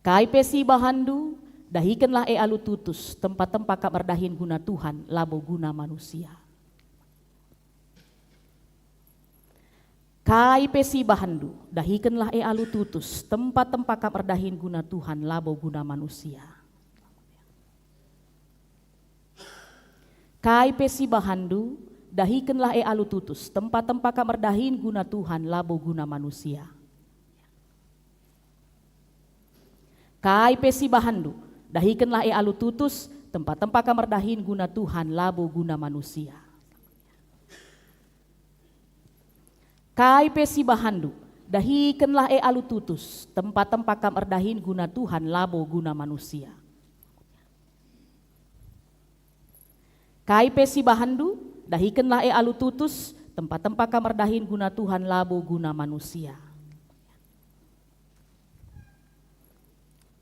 Kai pesi bahandu, dahikanlah alu tutus, tempat-tempat kabardahin guna Tuhan, labo guna manusia. Kai pesi bahandu, dahikanlah alu tutus, tempat-tempat kabardahin guna Tuhan, labo guna manusia. Kai pesi bahandu, dahikanlah alu tutus, tempat-tempat kabardahin guna Tuhan, labo guna manusia. Kai pesi bahandu, dahikanlah alu tutus, tempat-tempat kamardahin guna Tuhan, labo guna manusia. Kai pesi bahandu, dahikanlah alu tutus, tempat-tempat kamardahin guna Tuhan, labo guna manusia. Kai pesi bahandu, dahikanlah alu tutus, tempat-tempat kamardahin guna Tuhan, labo guna manusia.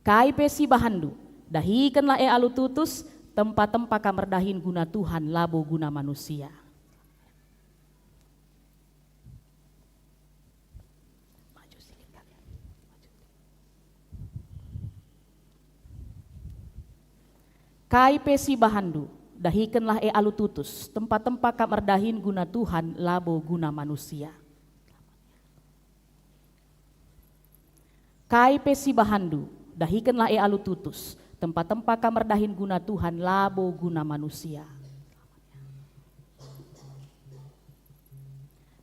Kai pesi bahandu, dahikanlah alu tutus, tempat-tempat kamardahin guna Tuhan, labo guna manusia. Kai pesi bahandu, dahikanlah alu tutus, tempat-tempat kamardahin guna Tuhan, labo guna manusia. Kai pesi bahandu, dahikanlah alu tutus, tempat-tempat kamardahin guna Tuhan, labo guna manusia.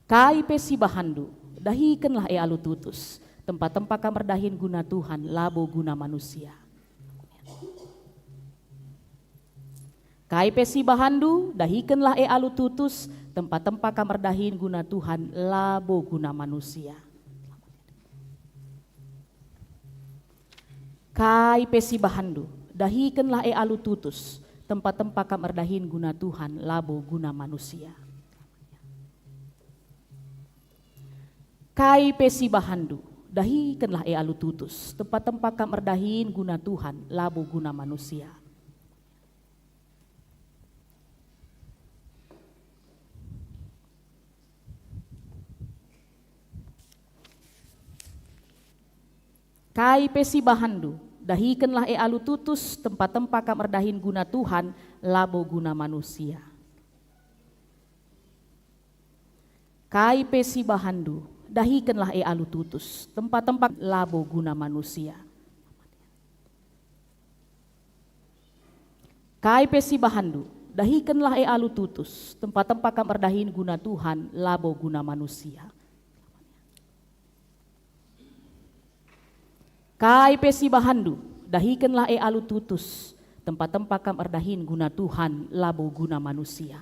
Kai pesi bahandu, dahikanlah alu tutus, tempat-tempat kamardahin guna Tuhan, labo guna manusia. Kai pesi bahandu, dahikanlah alu tutus, tempat-tempat kamardahin guna Tuhan, labo guna manusia. Kai pesi bahandu, dahikanlah alu tutus, tempat-tempat kamardahin guna Tuhan, labo guna manusia. Kai pesi bahandu, dahikanlah alu tutus, tempat-tempat kamardahin guna Tuhan, labo guna manusia. Kai pesi bahandu, dahikanlah alu tutus, tempat-tempat kamardahin guna Tuhan, labo guna manusia. Kai pesi bahandu, dahikanlah alu tutus, tempat-tempat labo guna manusia. Kai pesi bahandu, dahikanlah alu tutus, tempat-tempat kamardahin guna Tuhan, labo guna manusia. Kai pesi bahandu, dahikanlah alu tutus, tempat-tempat kamardahin guna Tuhan, labo guna manusia.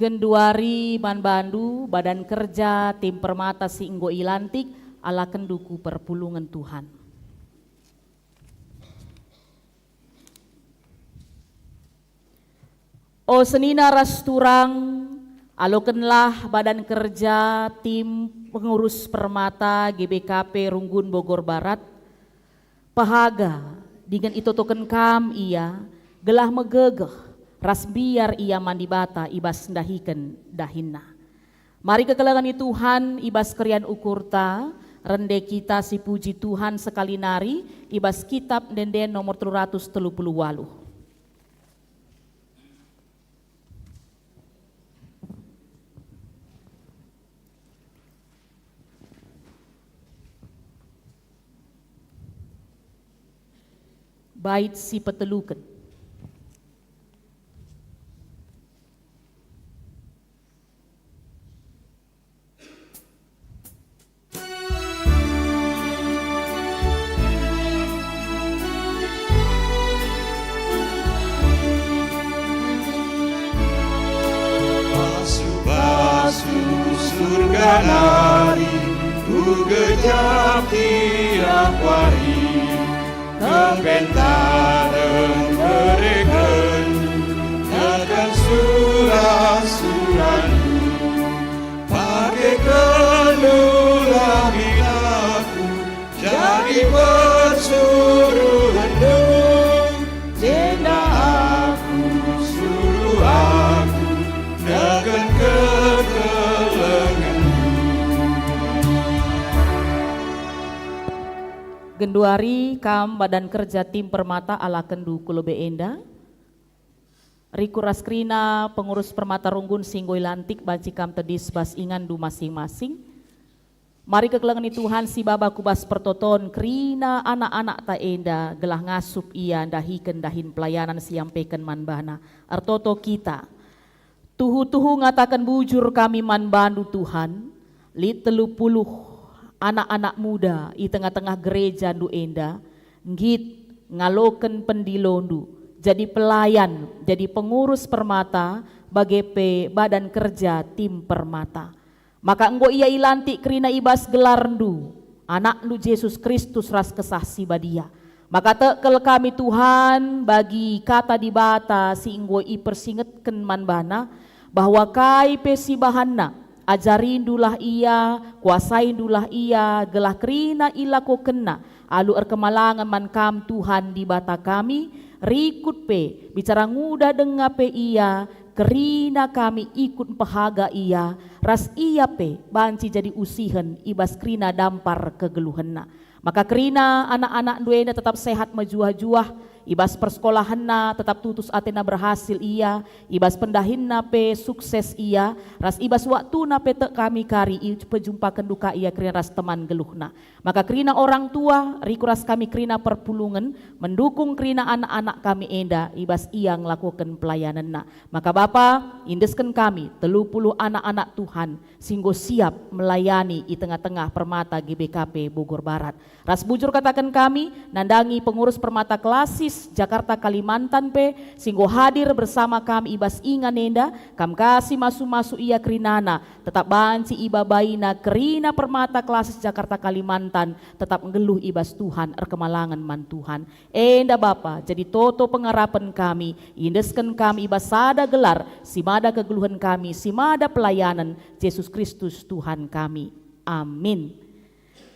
Genduari Manbandu, Badan Kerja Tim Permata Singgo Ilantik, ala kenduku perpulungan Tuhan. O senina rasturang, alokenlah Badan Kerja Tim Pengurus Permata GBKP Runggun Bogor Barat, pahaga dengan itu token kam ia gelah megegeh ras biar ia mandi bata ibas dahiken dahinna. Mari kekelangan Tuhan ibas krian ukurta rende kita si puji Tuhan sekali nari ibas kitab denden nomor 338. Bait si peteluken. Surga nari ku gejap tiap hari kebentaren mereken akan surah-surahmu pakai kenulah binaku jadi persuruhanmu tenda aku suruh aku dengan Genduari kam Badan Kerja Tim Permata ala kendu kulobe enda. Riku Raskrina Pengurus Permata Runggun Singgo Ilantik banci kam tedis bas ingan du masing-masing. Mari kekelangan Tuhan si baba kubas pertoton krina anak-anak ta enda gelah ngasup ia dahiken dahin pelayanan siampeken manbana. Artoto kita tuhu-tuhu ngatakan bujur kami manbandu Tuhan li 30 anak-anak muda di tengah-tengah gereja ndu enda ngit ngaloken pendilondu jadi pelayan jadi pengurus permata bagepe Badan Kerja Tim Permata. Maka enggo ia ilantik krina ibas gelar ndu anak ndu Yesus Kristus ras kesahsi badia. Maka tekel kami Tuhan bagi kata di bata si enggo i persingetken manbana bahwa kai pesi bahanna ajarindulah ia, kuasaindulah ia, gelah krina ilako kena, alu erkemalangan mankam Tuhan di bata kami, rikut pe, bicara nguda denga pe ia, kerina kami ikut pahaga ia, ras ia pe, banci jadi usihen, ibas krina dampar kegeluhenna. Maka krina anak-anak duena tetap sehat majuah-juah, ibas persekolahanna tetap tutus atena berhasil ia, ibas pendahinna pe sukses ia, ras ibas waktu na pe kami kari pejumpakan duka ia krina ras teman geluhna. Maka krina orang tua, riku ras kami krina perpulungan, mendukung krina anak-anak kami enda, ibas ia ngelakukan pelayananna. Maka Bapa, indeskan kami 30 anak-anak Tuhan, singgo siap melayani di tengah-tengah Permata GBKP Bogor Barat. Ras bujur katakan kami, nandangi pengurus Permata Klasis Jakarta Kalimantan pe, singgo hadir bersama kami ibas ingan nenda, kam kasih masu-masu ia krinana, tetap banci iba baina kerina Permata Klasis Jakarta Kalimantan, tetap ngeluh ibas Tuhan, erkemalangan man Tuhan. Enda Bapa, jadi toto pengarapan kami, indeskan kami ibas sada gelar, simada kegeluhan kami, simada pelayanan, Yesus Kristus Tuhan kami. Amin.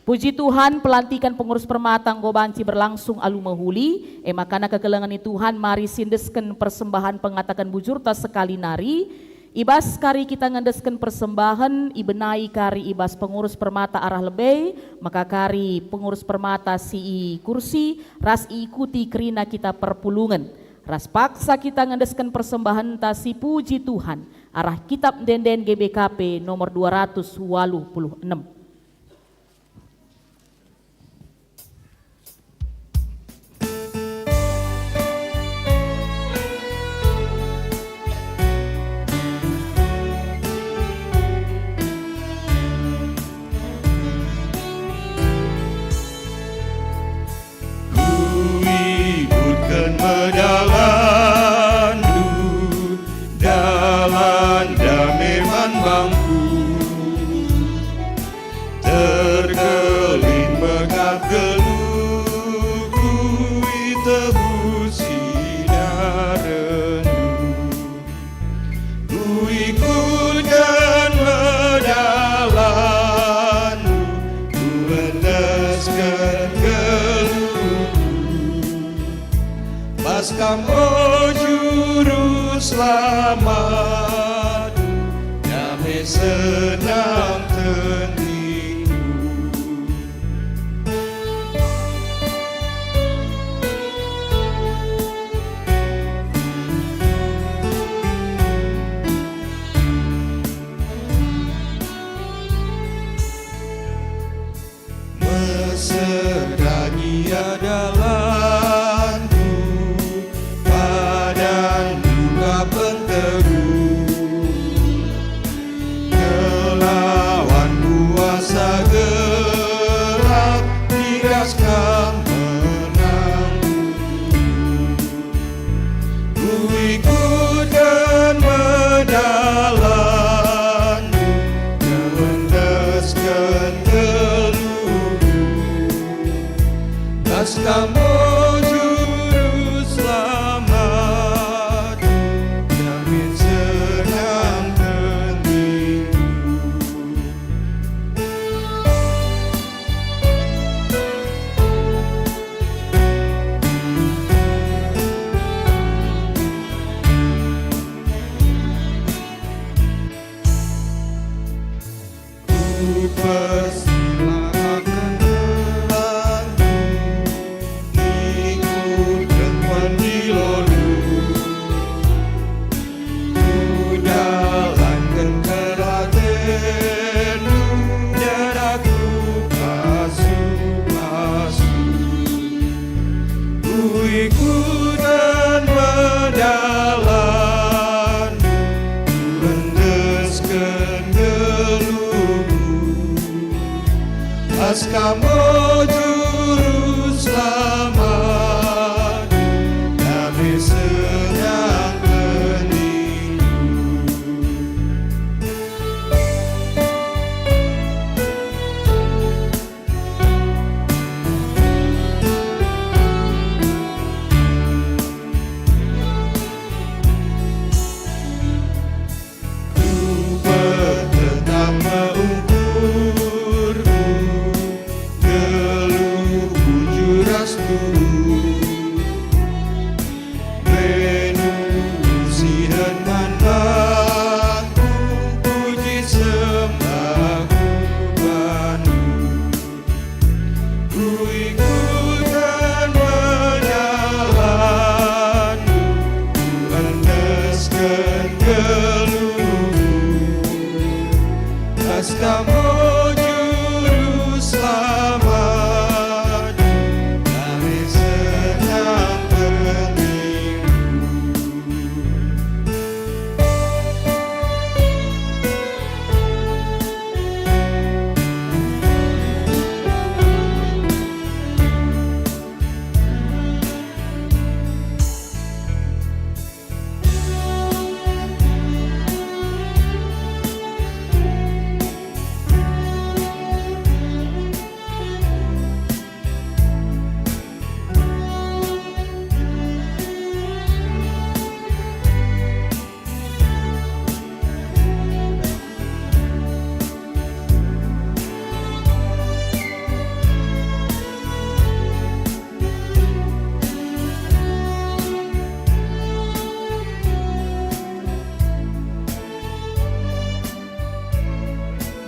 Puji Tuhan, pelantikan pengurus permata nggo banci berlangsung alu mahuli, makana kegelangan Tuhan mari sindesken persembahan pengatakan bujur tas sekali nari, ibas kari kita ngendesken persembahan, ibenai kari ibas pengurus permata arah lebay, maka kari pengurus permata si kursi, ras ikuti krina kita perpulungan, ras paksa kita ngendesken persembahan tas si puji Tuhan, arah kitab denden GBKP nomor 286. Berjalan dalam tebu sinar renuh. Ku ikutkan medalanmu, ku endaskan geluhku. Paskam, oh Juru Selamat, damai senang tendiku. Meserani adalanku, padan duka penteguh. Melawan kuasa gelap, diraskan menangku. Ku ikutkan medalanmu, melandaskan geluhku. Paskam, oh Juru Selamat, jamin senang tendiku. Ku persilahkan jalanku, ikutkan pandilolu. Ku jalankan teladanmu, dan aku basuh-basuh. Ku ikutkan medalanmu, ku endaskan geluhku. Paskam, oh Juru Selamat, damai senang tendiku. Ku bertetap mengukurmu, geluhku juras turun. Menusi hendanganku, puji sembahku penuh. Ku ikutkan medalanmu, ku endaskan geluhku. Paskam, oh Juru Selamat, damai senang tendiku.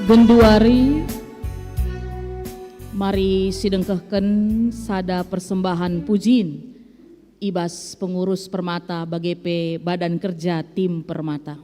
Genduari, mari sidengkehken sada persembahan pujin ibas pengurus Permata BGP Badan Kerja Tim Permata.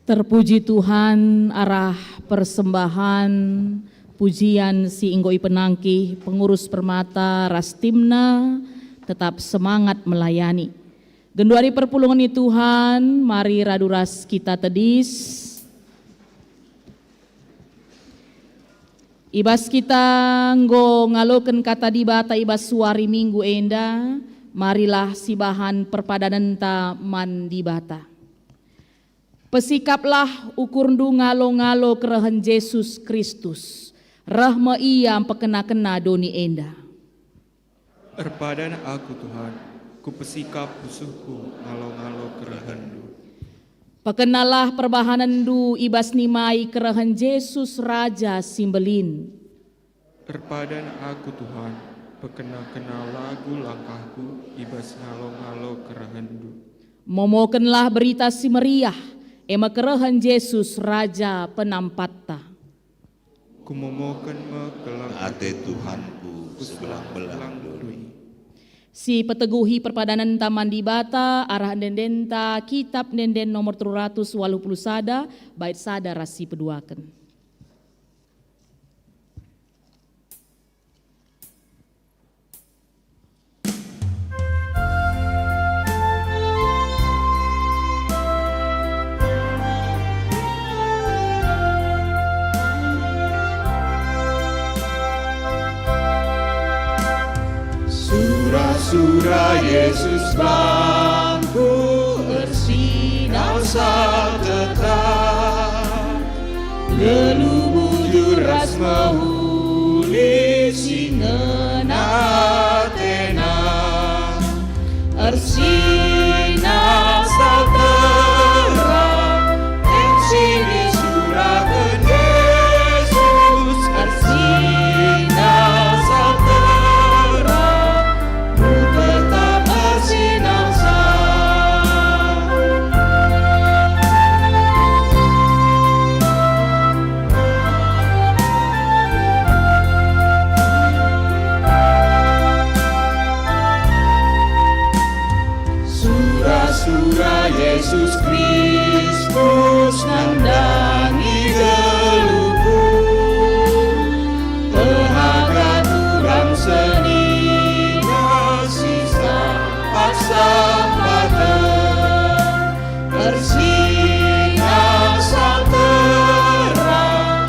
Terpuji Tuhan, arah persembahan pujian si Inggoi Penangkih, pengurus permata Rastimna, tetap semangat melayani. Genduari perpulungan Tuhan, mari raduras kita tedis. Ibas kita nggo ngaloken kata dibata ibas suari minggu enda, marilah sibahan perpadanan ta mandibata. Pesikaplah ukur ndu ngalo-ngalo kerehan Yesus Kristus, rahma ia pekena-kena doni enda. Erpadan aku Tuhan, ku pesikap musuhku ngalo-ngalo kerahandu. Pekenalah perbahanan du ibas nimai kerehan Yesus Raja Simbelin. Erpadan aku Tuhan, pekena-kena lagu langkahku ibas ngalo-ngalo kerahandu. Momokenlah berita si meriah, ema kerehan Yesus Raja penampatta. Kumomoken me kelang Ate Tuhanku sebelang-belang duri. Si peteguhi perpadanan taman dibata arah dendenta kitab denden nomor 380 sada bait sada rasi peduaken. Surah Yesus bangku bersinar saat tetap, lelu bujur ras mahuli singena tena, ersinar saat terang, sini surah Yesus, ersinar saat Yesus Kristus nandangi geluku, pehagat urang seni sisa paksa pada bersinar terang,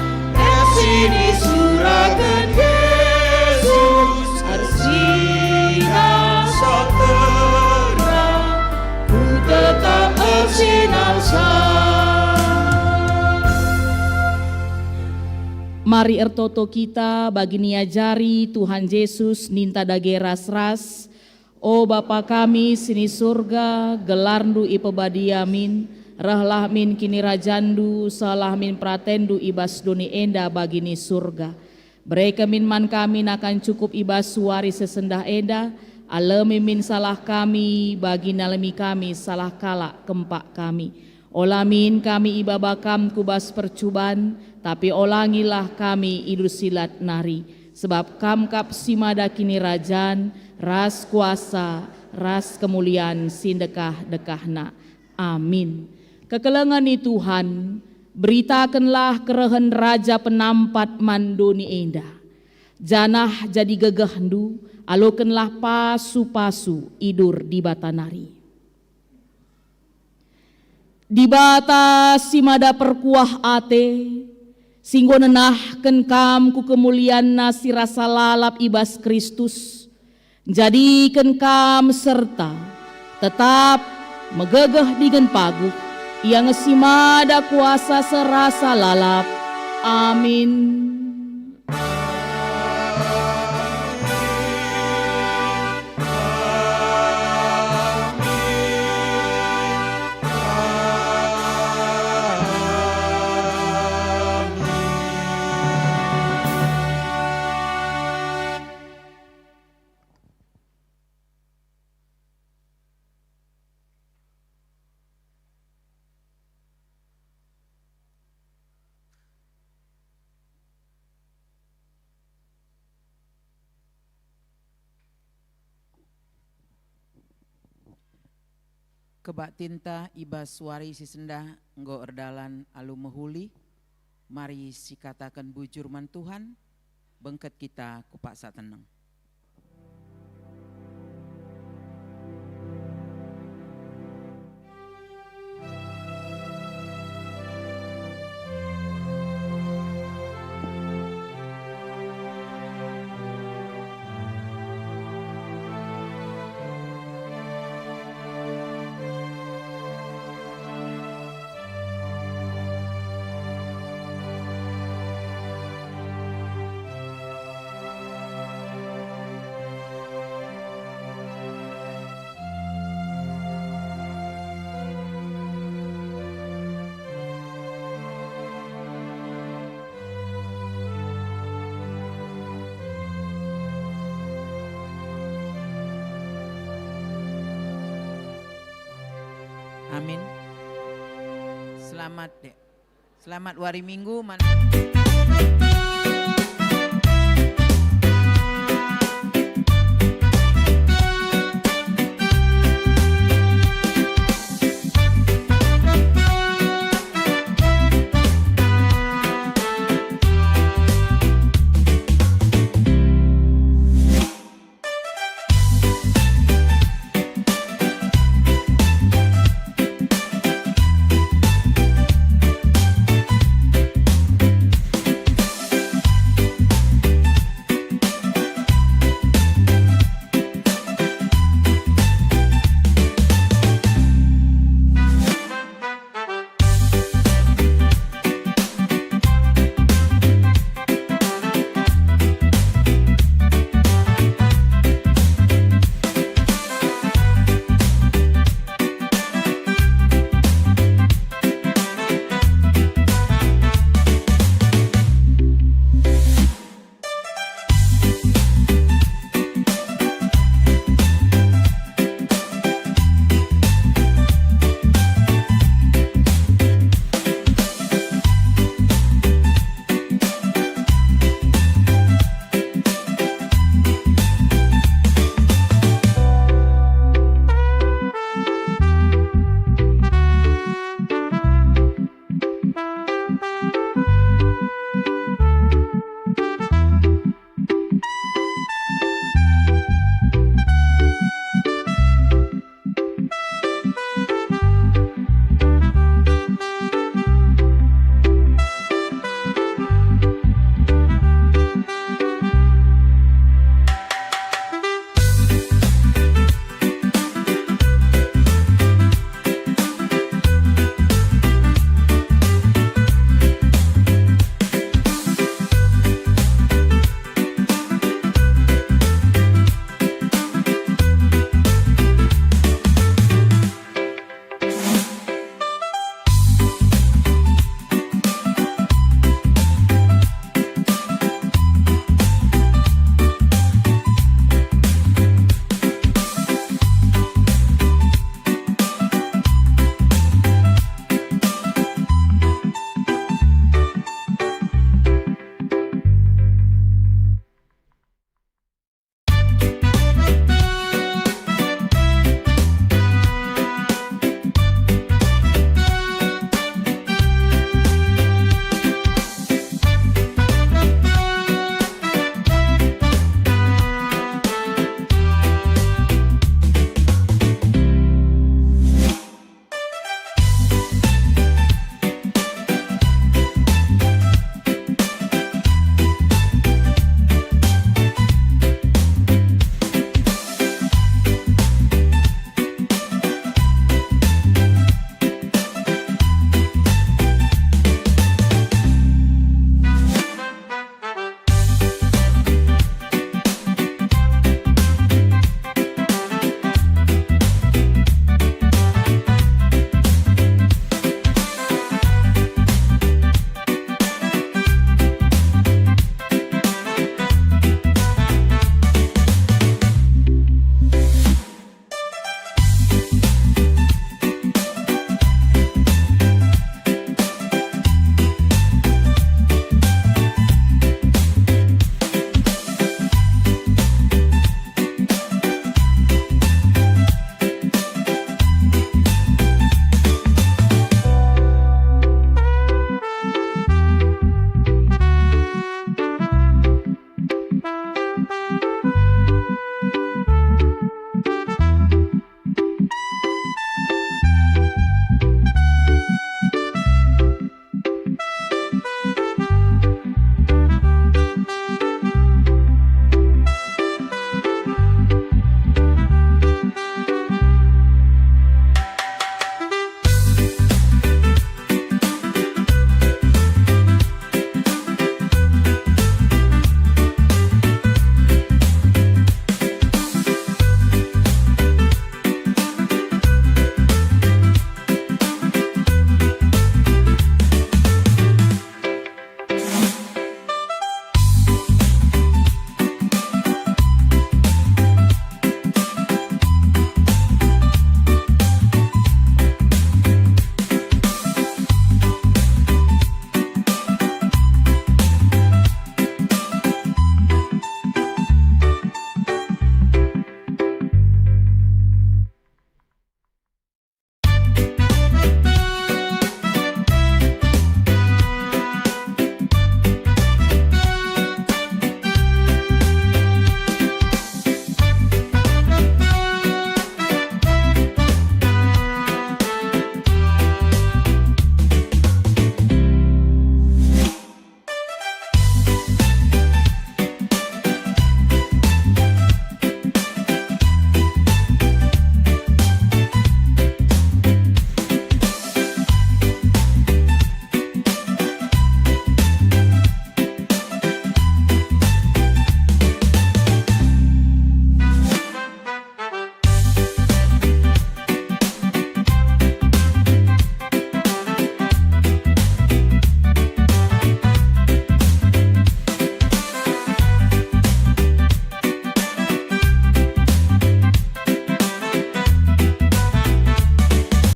sini surakan Yesus bersinar terang, ku tetap bersinar Mari ertoto kita bagi niajari Tuhan Yesus ninta dage ras-ras. O Bapa kami sini surga, gelarndu ipebadiamin, rahlah min kini rajandu, salah min pratendu ibas doni enda bagini surga. Mereka min man kami akan cukup ibas suari sesendah enda, alami min salah kami, bagi nalemi kami salah kala kempak kami. Olamin kami ibabakam kubas percuban, tapi olangilah kami idul silat nari. Sebab kamkap simada kini rajan, ras kuasa, ras kemuliaan sindekah-dekahna. Amin. Kekelengan Tuhan, beritakanlah kerehan Raja penampat mandoni enda. Janah jadi gegahdu, alokenlah pasu-pasu idur di batanari. Di bata simada perkuah ate, singgo nenahken kam ku kemuliaan nasi rasa lalap ibas Kristus, jadikan kam serta tetap megegeh dengan paguh, yang simada kuasa serasa lalap. Amin. kebak tinta ibas suari si sendah nggo erdalan alu mehuli. Mari si katakan bujur man Tuhan, bengket kita kupaksa tenang. Amin. Selamat dek. Selamat hari Minggu.